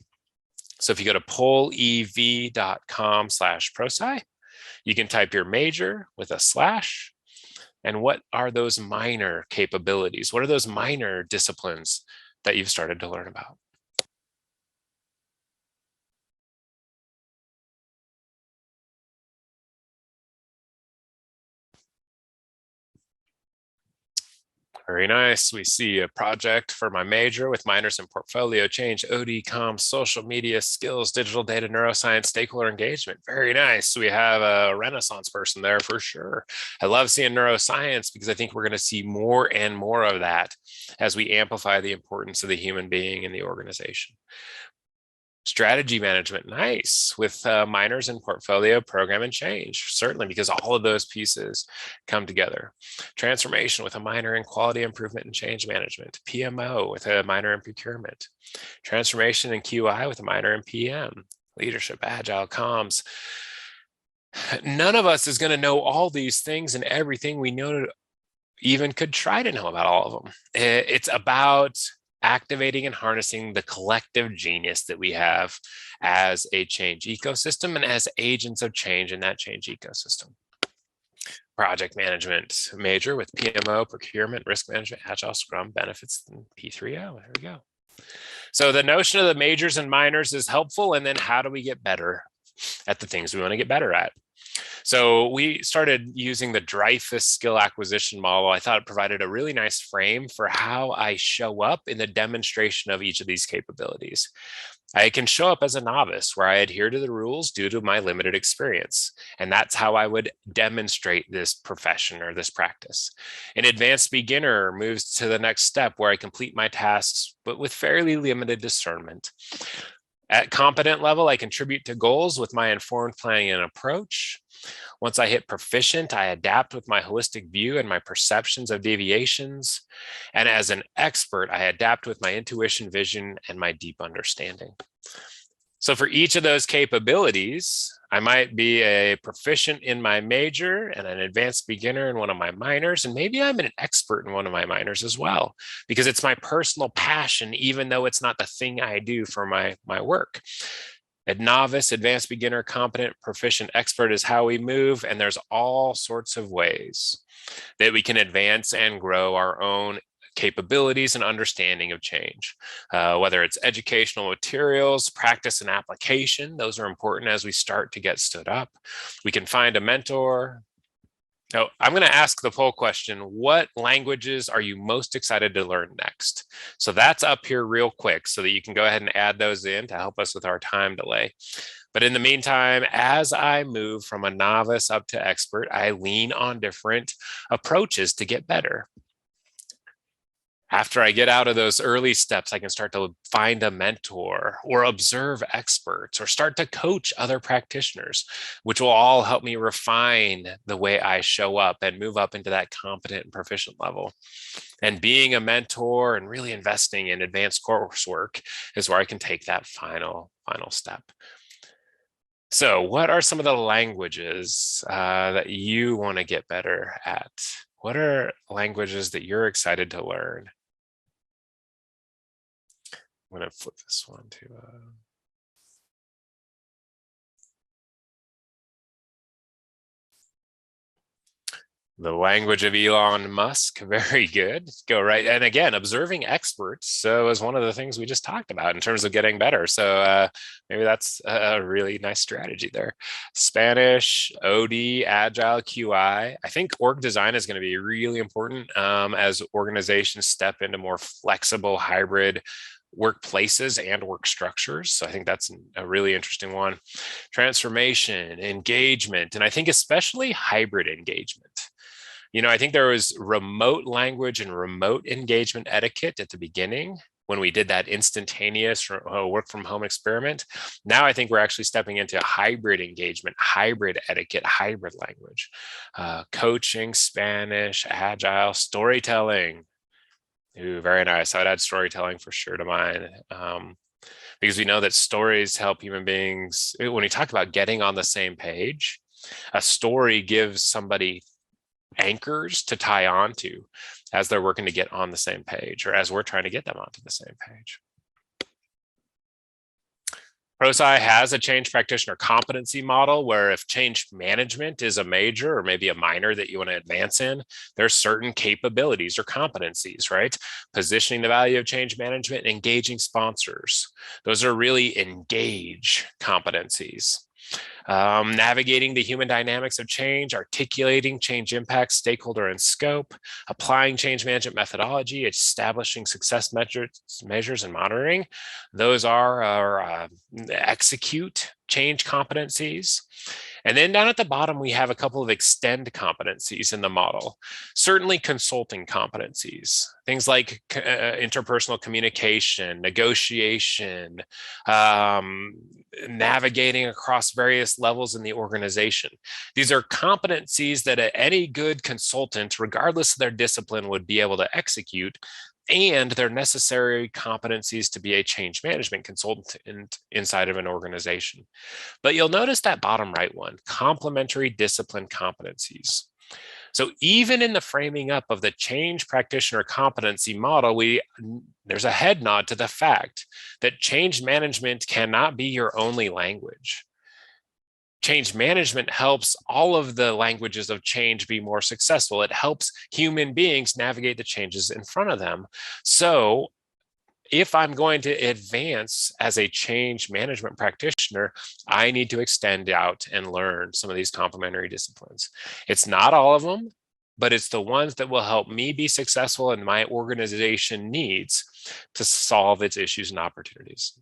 So if you go to pollev.com/prosci, you can type your major with a slash. And what are those minor capabilities? What are those minor disciplines that you've started to learn about? Very nice. We see a project for my major with minors in portfolio change, OD, comms, social media, skills, digital data, neuroscience, stakeholder engagement. Very nice. We have a Renaissance person there for sure. I love seeing neuroscience because I think we're going to see more and more of that as we amplify the importance of the human being in the organization. Strategy management, nice, with minors in portfolio, program, and change, certainly, because all of those pieces come together. Transformation with a minor in quality improvement and change management. PMO with a minor in procurement. Transformation in QI with a minor in PM. Leadership, agile, comms. None of us is going to know all these things, and everything we know even could try to know about all of them. It's about activating and harnessing the collective genius that we have as a change ecosystem and as agents of change in that change ecosystem. Project management major with PMO, procurement, risk management, agile, scrum, benefits, and P3O. There we go. So the notion of the majors and minors is helpful. And then how do we get better at the things we want to get better at? So we started using the Dreyfus skill acquisition model. I thought it provided a really nice frame for how I show up in the demonstration of each of these capabilities. I can show up as a novice where I adhere to the rules due to my limited experience. And that's how I would demonstrate this profession or this practice. An advanced beginner moves to the next step where I complete my tasks, but with fairly limited discernment. At competent level, I contribute to goals with my informed planning and approach. Once I hit proficient, I adapt with my holistic view and my perceptions of deviations. And as an expert, I adapt with my intuition, vision, and my deep understanding. So for each of those capabilities, I might be a proficient in my major and an advanced beginner in one of my minors, and maybe I'm an expert in one of my minors as well, because it's my personal passion, even though it's not the thing I do for my work. A novice, advanced beginner, competent, proficient, expert is how we move. And there's all sorts of ways that we can advance and grow our own capabilities and understanding of change, whether it's educational materials, practice and application. Those are important as we start to get stood up. We can find a mentor. So I'm going to ask the poll question, what languages are you most excited to learn next? So that's up here real quick so that you can go ahead and add those in to help us with our time delay. But in the meantime, as I move from a novice up to expert, I lean on different approaches to get better. After I get out of those early steps, I can start to find a mentor or observe experts or start to coach other practitioners, which will all help me refine the way I show up and move up into that competent and proficient level. And being a mentor and really investing in advanced coursework is where I can take that final step. So what are some of the languages that you want to get better at? What are languages that you're excited to learn? I'm going to flip this one to the language of Elon Musk. Very good. Go right. And again, observing experts. So is one of the things we just talked about in terms of getting better. So maybe that's a really nice strategy there. Spanish, OD, Agile, QI. I think org design is going to be really important as organizations step into more flexible hybrid workplaces and work structures. So I think that's a really interesting one. Transformation, engagement, and I think especially hybrid engagement. You know, I think there was remote language and remote engagement etiquette at the beginning when we did that instantaneous work from home experiment. Now I think we're actually stepping into hybrid engagement, hybrid etiquette, hybrid language, coaching, Spanish, Agile, storytelling. Ooh, very nice. I would add storytelling for sure to mine. Because we know that stories help human beings. When we talk about getting on the same page, a story gives somebody anchors to tie on to as they're working to get on the same page, or as we're trying to get them onto the same page. CREASEY has a change practitioner competency model where if change management is a major or maybe a minor that you want to advance in, there's certain capabilities or competencies, right? Positioning the value of change management, engaging sponsors. Those are really engage competencies. Navigating the human dynamics of change, articulating change impacts, stakeholder and scope, applying change management methodology, establishing success measures and monitoring. Those are our execute change competencies. And then down at the bottom, we have a couple of extend competencies in the model. Certainly consulting competencies, things like interpersonal communication, negotiation, navigating across various levels in the organization. These are competencies that any good consultant, regardless of their discipline, would be able to execute, and they're necessary competencies to be a change management consultant inside of an organization. But you'll notice that bottom right one, complementary discipline competencies. So even in the framing up of the change practitioner competency model, there's a head nod to the fact that change management cannot be your only language. Change management helps all of the languages of change be more successful. It helps human beings navigate the changes in front of them. So if I'm going to advance as a change management practitioner, I need to extend out and learn some of these complementary disciplines. It's not all of them, but it's the ones that will help me be successful and my organization needs to solve its issues and opportunities.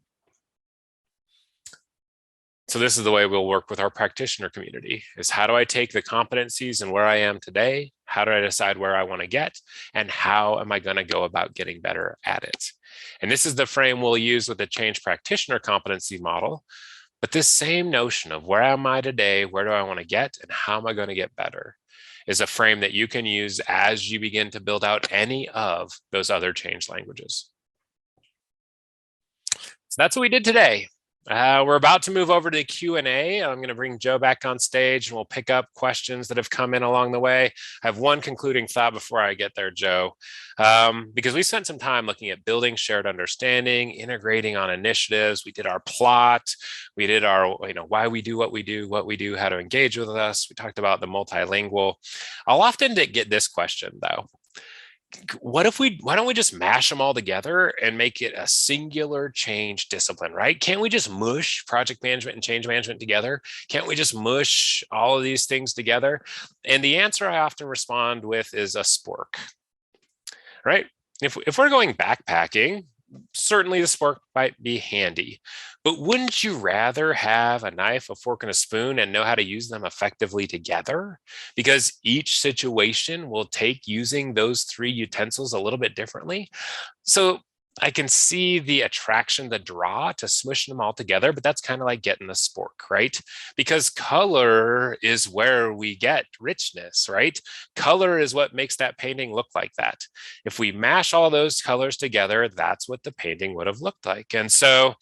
So this is the way we'll work with our practitioner community, is how do I take the competencies and where I am today? How do I decide where I want to get? And how am I going to go about getting better at it? And this is the frame we'll use with the change practitioner competency model. But this same notion of where am I today? Where do I want to get? And how am I going to get better? Is a frame that you can use as you begin to build out any of those other change languages. So that's what we did today. We're about to move over to Q&A. I'm going to bring Joe back on stage and we'll pick up questions that have come in along the way. I have one concluding thought before I get there, Joe, because we spent some time looking at building shared understanding, integrating on initiatives. We did our plot. We did our, why we do, how to engage with us. We talked about the multilingual. I'll often get this question though. Why don't we just mash them all together and make it a singular change discipline, right? Can't we just mush project management and change management together? Can't we just mush all of these things together? And the answer I often respond with is a spork, right? If we're going backpacking, certainly the spork might be handy, but wouldn't you rather have a knife, a fork, and a spoon and know how to use them effectively together? Because each situation will take using those three utensils a little bit differently. So I can see the attraction, the draw to smushing them all together, but that's kind of like getting the spork, right? Because color is where we get richness, right? Color is what makes that painting look like that. If we mash all those colors together, that's what the painting would have looked like. And so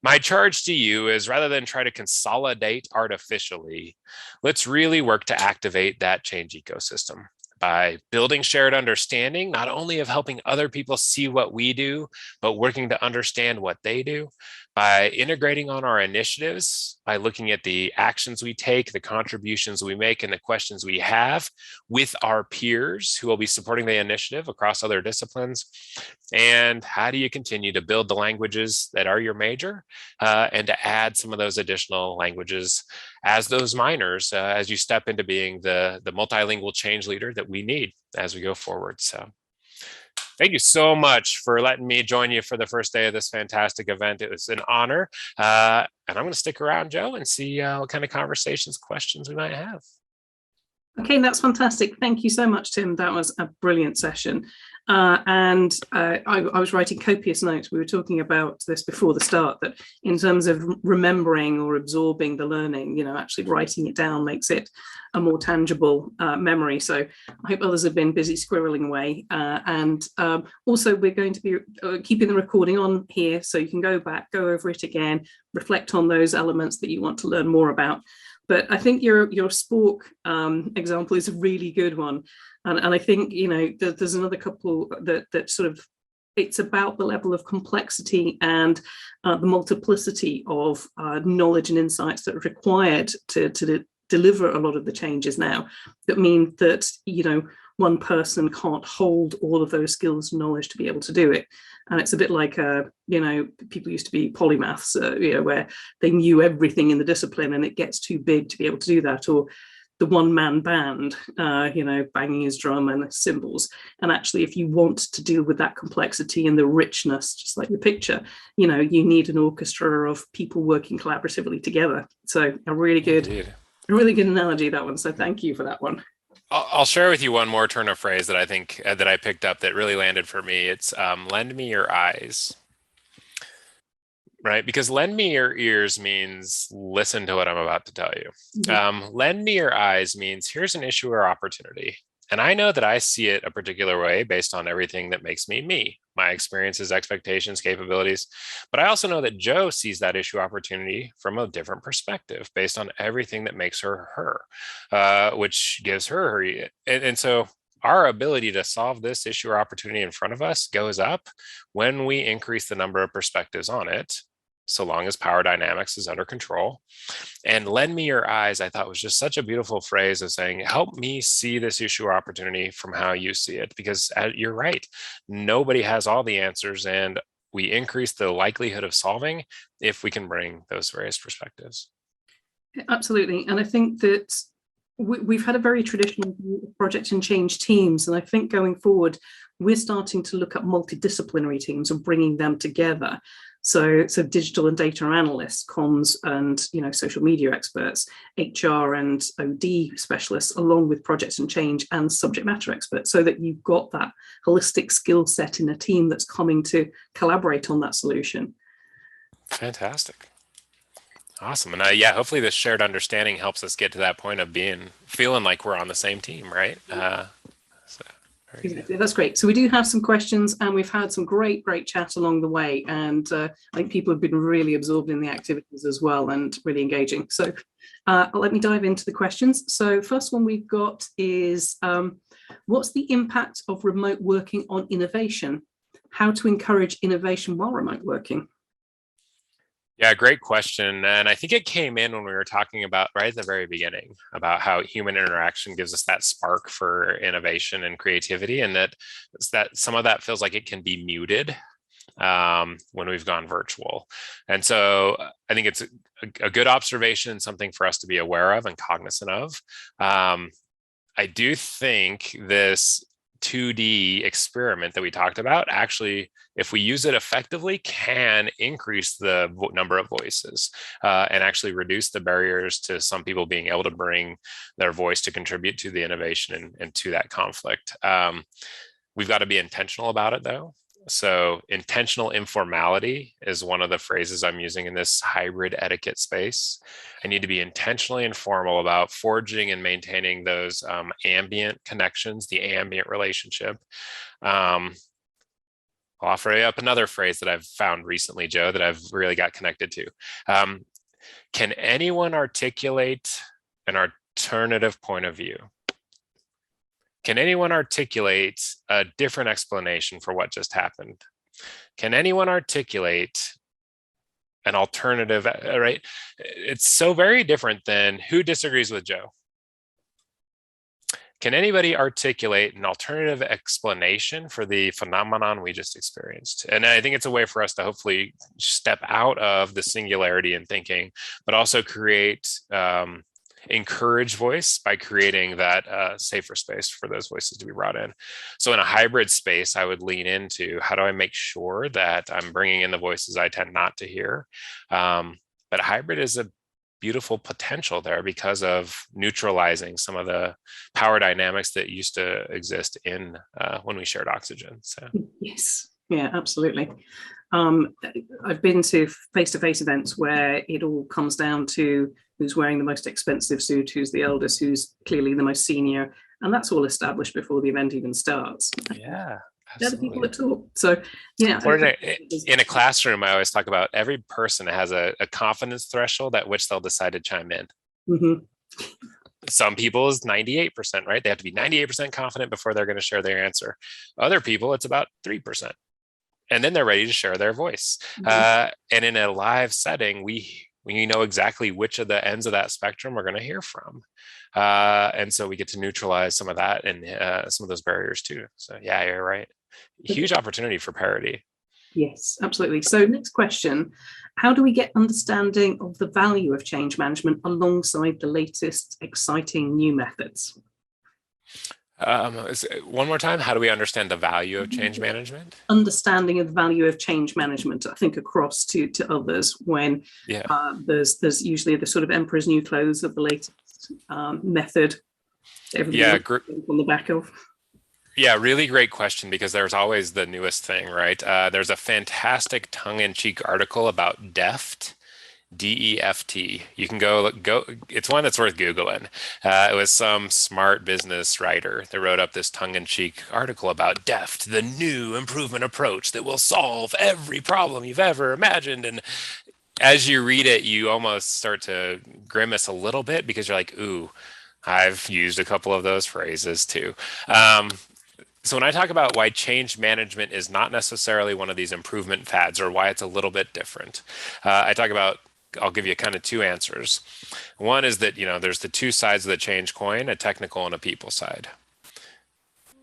my charge to you is, rather than try to consolidate artificially, let's really work to activate that change ecosystem by building shared understanding, not only of helping other people see what we do, but working to understand what they do, by integrating on our initiatives, by looking at the actions we take, the contributions we make, and the questions we have with our peers who will be supporting the initiative across other disciplines. And how do you continue to build the languages that are your major and to add some of those additional languages as those minors as you step into being the multilingual change leader that we need as we go forward. So thank you so much for letting me join you for the first day of this fantastic event. It was an honor. And I'm going to stick around, Joe, and see what kind of conversations, questions we might have. Okay, that's fantastic. Thank you so much, Tim. That was a brilliant session. I was writing copious notes. We were talking about this before the start, that in terms of remembering or absorbing the learning, actually writing it down makes it a more tangible memory. So I hope others have been busy squirreling away. Also, we're going to be keeping the recording on here, so you can go back, go over it again, reflect on those elements that you want to learn more about. But I think your spork example is a really good one. And I think, there's another couple that sort of, it's about the level of complexity and the multiplicity of knowledge and insights that are required to deliver a lot of the changes now, that mean that, one person can't hold all of those skills and knowledge to be able to do it. And it's a bit like, people used to be polymaths, where they knew everything in the discipline and it gets too big to be able to do that. Or the one-man band, banging his drum and cymbals. And actually, if you want to deal with that complexity and the richness, just like the picture, you need an orchestra of people working collaboratively together. So a really good analogy, that one. So thank you for that one. I'll share with you one more turn of phrase that I think that I picked up that really landed for me. It's lend me your eyes, right? Because lend me your ears means listen to what I'm about to tell you. Mm-hmm. Lend me your eyes means here's an issue or opportunity. And I know that I see it a particular way based on everything that makes me me, my experiences, expectations, capabilities. But I also know that Joe sees that issue opportunity from a different perspective based on everything that makes her her, which gives her her. And so our ability to solve this issue or opportunity in front of us goes up when we increase the number of perspectives on it, so long as power dynamics is under control. And lend me your eyes, I thought, was just such a beautiful phrase of saying, help me see this issue or opportunity from how you see it. Because you're right, nobody has all the answers, and we increase the likelihood of solving if we can bring those various perspectives. Absolutely. And I think that we've had a very traditional project and change teams. And I think going forward, we're starting to look at multidisciplinary teams and bringing them together. So digital and data analysts, comms and social media experts, HR and OD specialists, along with projects and change and subject matter experts, so that you've got that holistic skill set in a team that's coming to collaborate on that solution. Fantastic. Awesome. And hopefully this shared understanding helps us get to that point of feeling like we're on the same team, right? So Exactly. That's great. So we do have some questions, and we've had some great chat along the way. And I think people have been really absorbed in the activities as well and really engaging. So let me dive into the questions. So first one we've got is, what's the impact of remote working on innovation? How to encourage innovation while remote working? Yeah, great question. And I think it came in when we were talking about right at the very beginning about how human interaction gives us that spark for innovation and creativity, and that some of that feels like it can be muted when we've gone virtual. And so I think it's a good observation, something for us to be aware of and cognizant of. I do think this 2D experiment that we talked about, actually, if we use it effectively, can increase the number of voices and actually reduce the barriers to some people being able to bring their voice to contribute to the innovation and to that conflict. We've got to be intentional about it, though. So intentional informality is one of the phrases I'm using in this hybrid etiquette space. I need to be intentionally informal about forging and maintaining those ambient connections, the ambient relationship. I'll offer up another phrase that I've found recently, Joe, that I've really got connected to. Can anyone articulate an alternative point of view? Can anyone articulate a different explanation for what just happened? Can anyone articulate an alternative, right? It's so very different than who disagrees with Joe. Can anybody articulate an alternative explanation for the phenomenon we just experienced? And I think it's a way for us to hopefully step out of the singularity in thinking, but also create encourage voice by creating that safer space for those voices to be brought in. So in a hybrid space, I would lean into how do I make sure that I'm bringing in the voices I tend not to hear. But hybrid is a beautiful potential there because of neutralizing some of the power dynamics that used to exist in when we shared oxygen. So yes, yeah, absolutely. I've been to face-to-face events where it all comes down to who's wearing the most expensive suit, who's the eldest, who's clearly the most senior, and that's all established before the event even starts. Yeah, they're the people that talk. So yeah, in a classroom, I always talk about every person has a confidence threshold at which they'll decide to chime in. Mm-hmm. Some people is 98%, right? They have to be 98% confident before they're going to share their answer. Other people, it's about 3%. And then they're ready to share their voice. Mm-hmm. And in a live setting, we know exactly which of the ends of that spectrum we're going to hear from. And so we get to neutralize some of that and some of those barriers too. So yeah, you're right. Huge opportunity for parity. Yes, absolutely. So next question, how do we get understanding of the value of change management alongside the latest exciting new methods? One more time, how do we understand the value of change management? Understanding of the value of change management, I think, across to others when there's usually the sort of emperor's new clothes of the latest method. Yeah, on the back of. Yeah, really great question, because there's always the newest thing, right? There's a fantastic tongue-in-cheek article about DEFT. DEFT. You can go. It's one that's worth Googling. It was some smart business writer that wrote up this tongue-in-cheek article about DEFT, the new improvement approach that will solve every problem you've ever imagined. And as you read it, you almost start to grimace a little bit because you're like, ooh, I've used a couple of those phrases too. So when I talk about why change management is not necessarily one of these improvement fads, or why it's a little bit different, I talk about, I'll give you kind of two answers. One is that, there's the two sides of the change coin, a technical and a people side.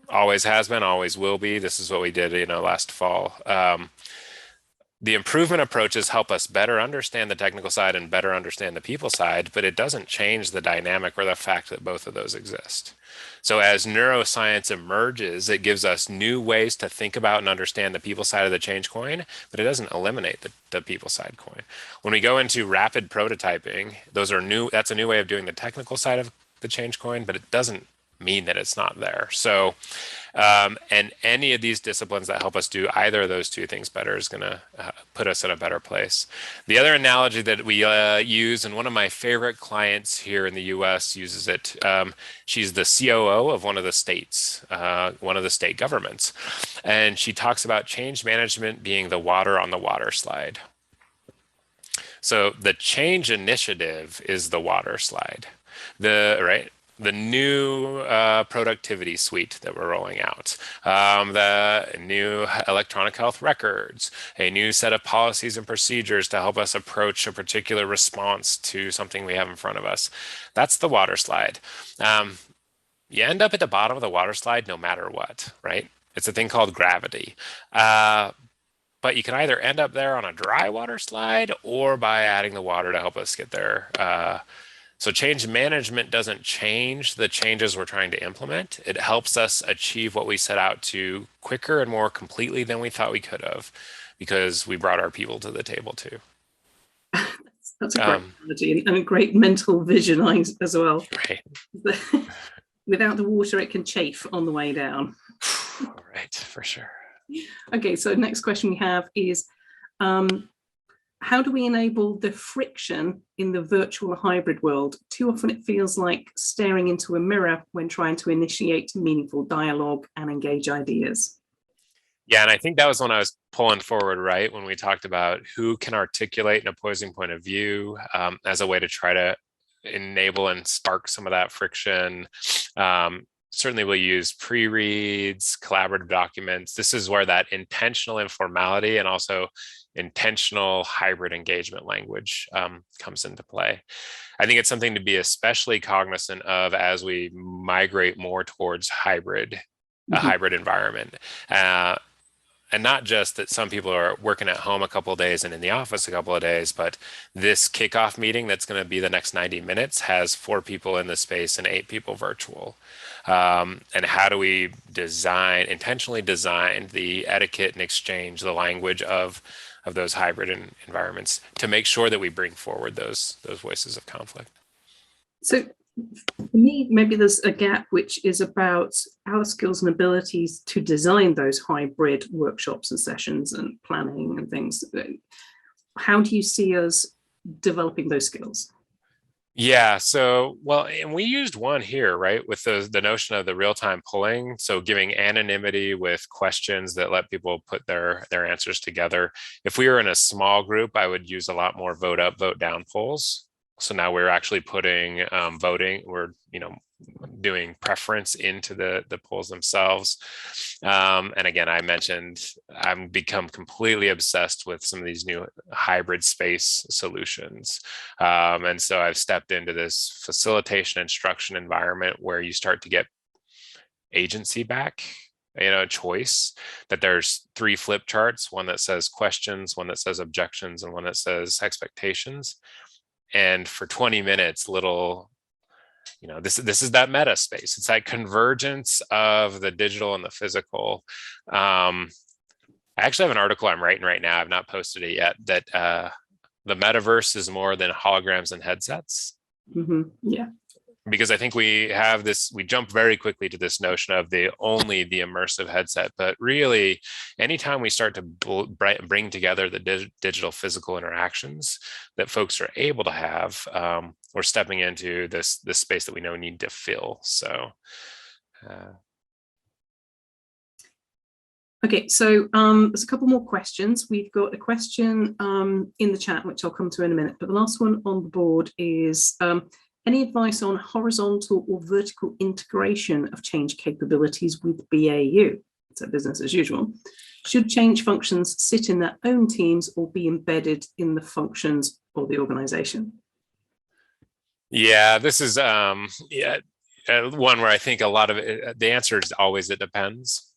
Always has been, always will be. This is what we did, last fall. The improvement approaches help us better understand the technical side and better understand the people side, but it doesn't change the dynamic or the fact that both of those exist. So as neuroscience emerges, it gives us new ways to think about and understand the people side of the change coin, but it doesn't eliminate the people side coin. When we go into rapid prototyping, that's a new way of doing the technical side of the change coin, but it doesn't mean that it's not there. So, and any of these disciplines that help us do either of those two things better is going to put us in a better place. The other analogy that we use, and one of my favorite clients here in the US uses it, she's the COO of one of the states, one of the state governments. And she talks about change management being the water on the water slide. So the change initiative is the water slide, the new productivity suite that we're rolling out, the new electronic health records, a new set of policies and procedures to help us approach a particular response to something we have in front of us. That's the water slide. You end up at the bottom of the water slide no matter what, right? It's a thing called gravity. But you can either end up there on a dry water slide or by adding the water to help us get there. So change management doesn't change the changes we're trying to implement. It helps us achieve what we set out to quicker and more completely than we thought we could have, because we brought our people to the table too. That's a great analogy and a great mental vision as well. Right. Without the water, it can chafe on the way down. Right, for sure. Okay, so next question we have is, how do we enable the friction in the virtual hybrid world? Too often it feels like staring into a mirror when trying to initiate meaningful dialogue and engage ideas. Yeah, and I think that was when I was pulling forward, right, when we talked about who can articulate an opposing point of view as a way to try to enable and spark some of that friction. Certainly we'll use pre-reads, collaborative documents. This is where that intentional informality and also intentional hybrid engagement language comes into play. I think it's something to be especially cognizant of as we migrate more towards hybrid, a hybrid environment. And not just that some people are working at home a couple of days and in the office a couple of days, but this kickoff meeting that's going to be the next 90 minutes has 4 people in the space and 8 people virtual. And how do we intentionally design the etiquette and exchange, the language of those hybrid environments to make sure that we bring forward those voices of conflict? So for me, maybe there's a gap which is about our skills and abilities to design those hybrid workshops and sessions and planning and things. How do you see us developing those skills? Yeah, so, well, and we used one here, right, with the notion of the real-time polling. So giving anonymity with questions that let people put their answers together. If we were in a small group, I would use a lot more vote up, vote down polls. So now we're actually putting voting, we're doing preference into the polls themselves. And again, I mentioned I've become completely obsessed with some of these new hybrid space solutions. And so I've stepped into this facilitation instruction environment where you start to get agency back, choice, that there's 3 flip charts, one that says questions, one that says objections, and one that says expectations. And for 20 minutes, this is that meta space. It's that convergence of the digital and the physical. I actually have an article I'm writing right now. I've not posted it yet, that the metaverse is more than holograms and headsets. Yeah. Because I think we jump very quickly to this notion of only the immersive headset, but really anytime we start to bring together the digital physical interactions that folks are able to have, we're stepping into this space that we know need to fill. So okay, so there's a couple more questions. We've got a question in the chat, which I'll come to in a minute, but the last one on the board is, any advice on horizontal or vertical integration of change capabilities with BAU, so business as usual? Should change functions sit in their own teams or be embedded in the functions of the organization? Yeah, this is one where I think a lot of it, the answer is always it depends.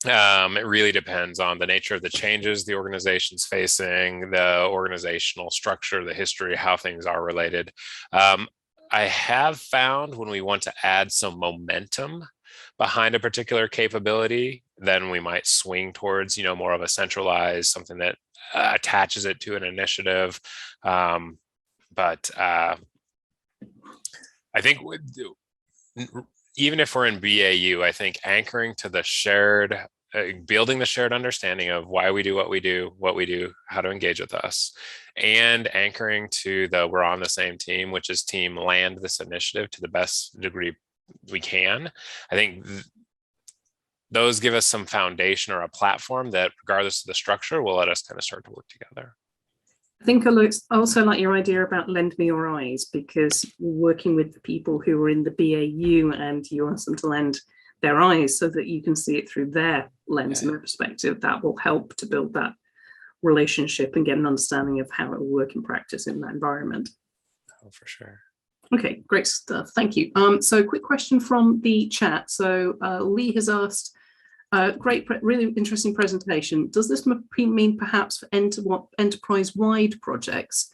It really depends on the nature of the changes the organization's facing, the organizational structure, the history, how things are related. I have found when we want to add some momentum behind a particular capability, then we might swing towards, more of a centralized, something that attaches it to an initiative. But I think even if we're in BAU, I think anchoring to the shared, building the shared understanding of why we do, how to engage with us, and anchoring to the we're on the same team, which is team land this initiative to the best degree we can. I think those give us some foundation or a platform that, regardless of the structure, will let us kind of start to work together. I think I also like your idea about lend me your eyes, because you're working with the people who are in the BAU and you ask them to lend their eyes so that you can see it through their lens and their perspective. That will help to build that relationship and get an understanding of how it will work in practice in that environment. Oh, for sure. Okay, great stuff. Thank you. So quick question from the chat. So Lee has asked, great, really interesting presentation. Does this mean perhaps for enterprise-wide projects,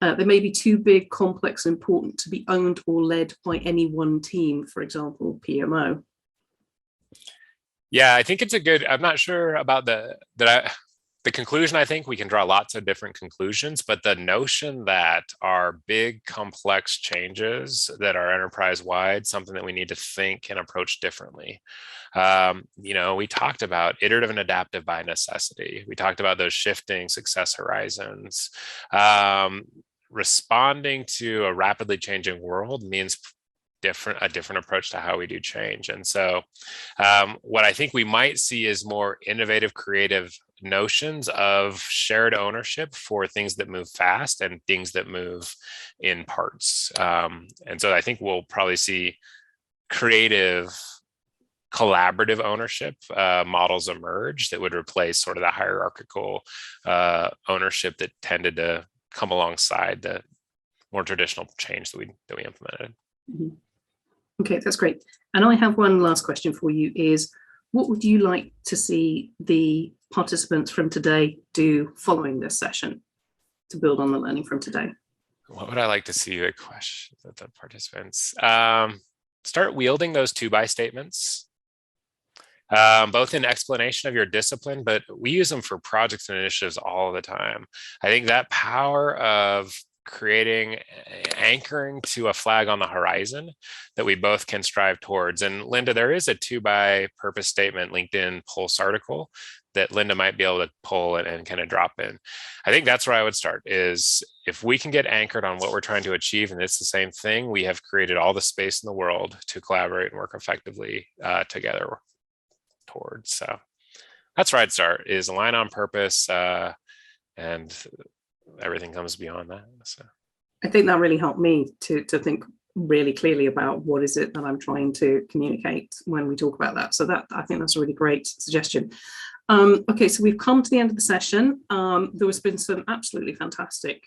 they may be too big, complex, and important to be owned or led by any one team, for example, PMO? Yeah, I think it's a good, I'm not sure about the conclusion. I think we can draw lots of different conclusions, but the notion that our big complex changes that are enterprise wide, something that we need to think and approach differently. We talked about iterative and adaptive by necessity. We talked about those shifting success horizons. Responding to a rapidly changing world means a different approach to how we do change. And so what I think we might see is more innovative, creative notions of shared ownership for things that move fast and things that move in parts. And so I think we'll probably see creative, collaborative ownership models emerge that would replace sort of the hierarchical ownership that tended to come alongside the more traditional change that we implemented. Mm-hmm. Okay, that's great. And I have one last question for you is, what would you like to see the participants from today do following this session to build on the learning from today? What would I like to see the participants? Start wielding those 2-by statements, both in explanation of your discipline, but we use them for projects and initiatives all the time. I think that power of anchoring to a flag on the horizon that we both can strive towards. And Linda, there is a 2-by purpose statement LinkedIn Pulse article that Linda might be able to pull and kind of drop in. I think that's where I would start, is if we can get anchored on what we're trying to achieve, and it's the same thing, we have created all the space in the world to collaborate and work effectively together towards. So that's where I'd start, is align on purpose, and everything comes beyond that. So I think that really helped me to think really clearly about what is it that I'm trying to communicate when we talk about that. So that, I think that's a really great suggestion. Okay, so we've come to the end of the session. There has been some absolutely fantastic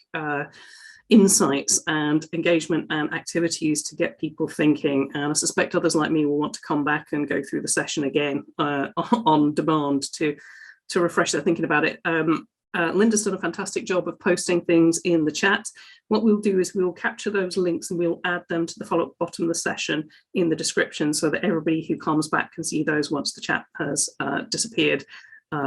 insights and engagement and activities to get people thinking, and I suspect others like me will want to come back and go through the session again on demand to refresh their thinking about it. Linda's done a fantastic job of posting things in the chat. What we'll do is we'll capture those links and we'll add them to the follow-up bottom of the session in the description, so that everybody who comes back can see those once the chat has disappeared,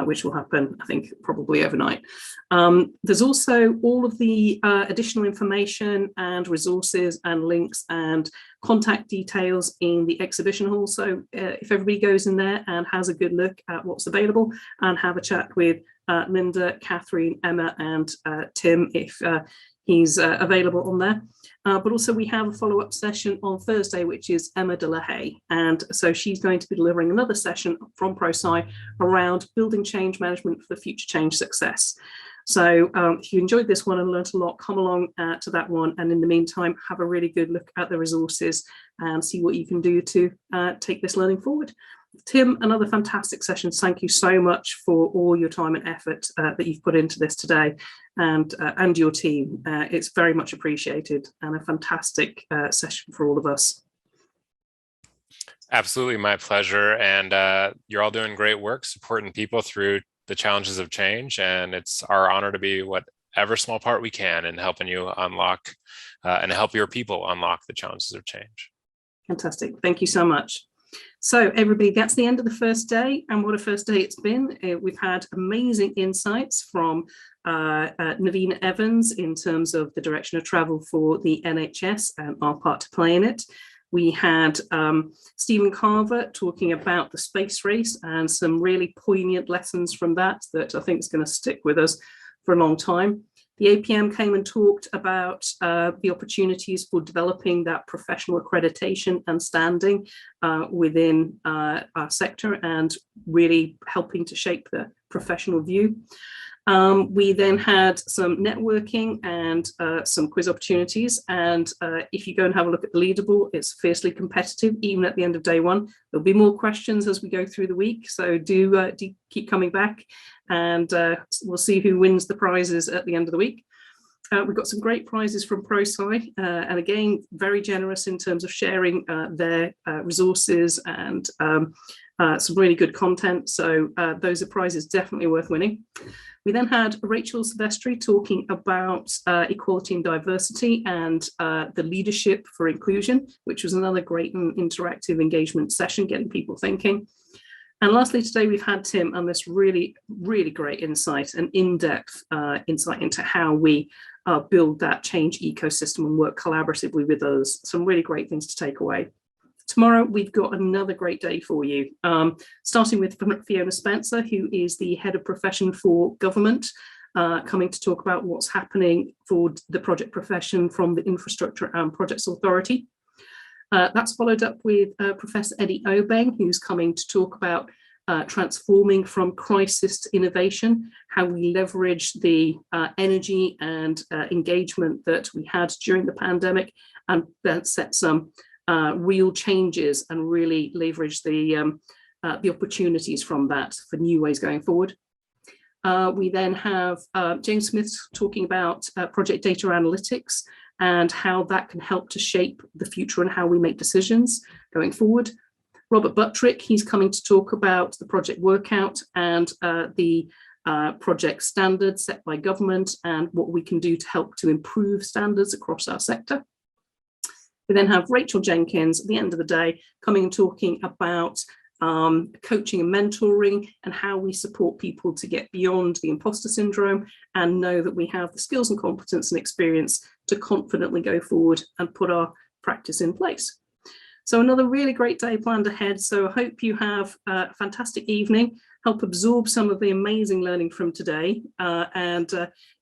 which will happen, I think, probably overnight. There's also all of the additional information and resources and links and contact details in the exhibition hall. So if everybody goes in there and has a good look at what's available and have a chat with Linda, Catherine, Emma, and Tim, if he's available on there. But also we have a follow-up session on Thursday, which is Emma Delahaye. And so she's going to be delivering another session from ProSci around building change management for the future change success. So if you enjoyed this one and learned a lot, come along to that one. And in the meantime, have a really good look at the resources and see what you can do to take this learning forward. Tim, another fantastic session. Thank you so much for all your time and effort that you've put into this today, and your team. It's very much appreciated, and a fantastic session for all of us. Absolutely, my pleasure. And you're all doing great work supporting people through the challenges of change. And it's our honor to be whatever small part we can in helping you unlock and help your people unlock the challenges of change. Fantastic. Thank you so much. So everybody, that's the end of the first day, and what a first day it's been. We've had amazing insights from Naveen Evans in terms of the direction of travel for the NHS and our part to play in it. We had Stephen Carver talking about the space race and some really poignant lessons from that I think is going to stick with us for a long time. The APM came and talked about the opportunities for developing that professional accreditation and standing within our sector and really helping to shape the professional view. We then had some networking and some quiz opportunities. And if you go and have a look at the leaderboard, it's fiercely competitive, even at the end of day one. There'll be more questions as we go through the week. So do keep coming back, and we'll see who wins the prizes at the end of the week. We've got some great prizes from ProSci, and again, very generous in terms of sharing their resources and some really good content. So those are prizes definitely worth winning. We then had Rachel Silvestri talking about equality and diversity and the leadership for inclusion, which was another great and interactive engagement session, getting people thinking. And lastly, today we've had Tim on this really, really great insight and in-depth insight into how we build that change ecosystem and work collaboratively with others. Some really great things to take away. Tomorrow, we've got another great day for you, starting with Fiona Spencer, who is the head of profession for government, coming to talk about what's happening for the project profession from the Infrastructure and Projects Authority. That's followed up with Professor Eddie Obeng, who's coming to talk about transforming from crisis to innovation, how we leverage the energy and engagement that we had during the pandemic and set some real changes and really leverage the opportunities from that for new ways going forward. We then have James Smith talking about project data analytics and how that can help to shape the future and how we make decisions going forward. Robert Buttrick, he's coming to talk about the project workout and the project standards set by government and what we can do to help to improve standards across our sector. We then have Rachel Jenkins at the end of the day coming and talking about coaching and mentoring and how we support people to get beyond the imposter syndrome and know that we have the skills and competence and experience to confidently go forward and put our practice in place. So another really great day planned ahead. So I hope you have a fantastic evening, help absorb some of the amazing learning from today.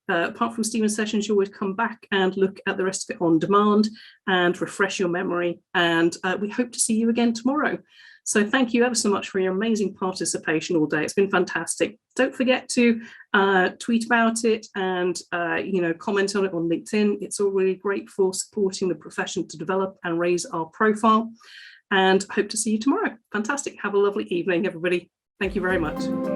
Apart from Stephen's sessions, you always come back and look at the rest of it on demand and refresh your memory. And we hope to see you again tomorrow. So thank you ever so much for your amazing participation all day. It's been fantastic. Don't forget to tweet about it and comment on it on LinkedIn. It's all really great for supporting the profession to develop and raise our profile. And hope to see you tomorrow. Fantastic. Have a lovely evening, everybody. Thank you very much.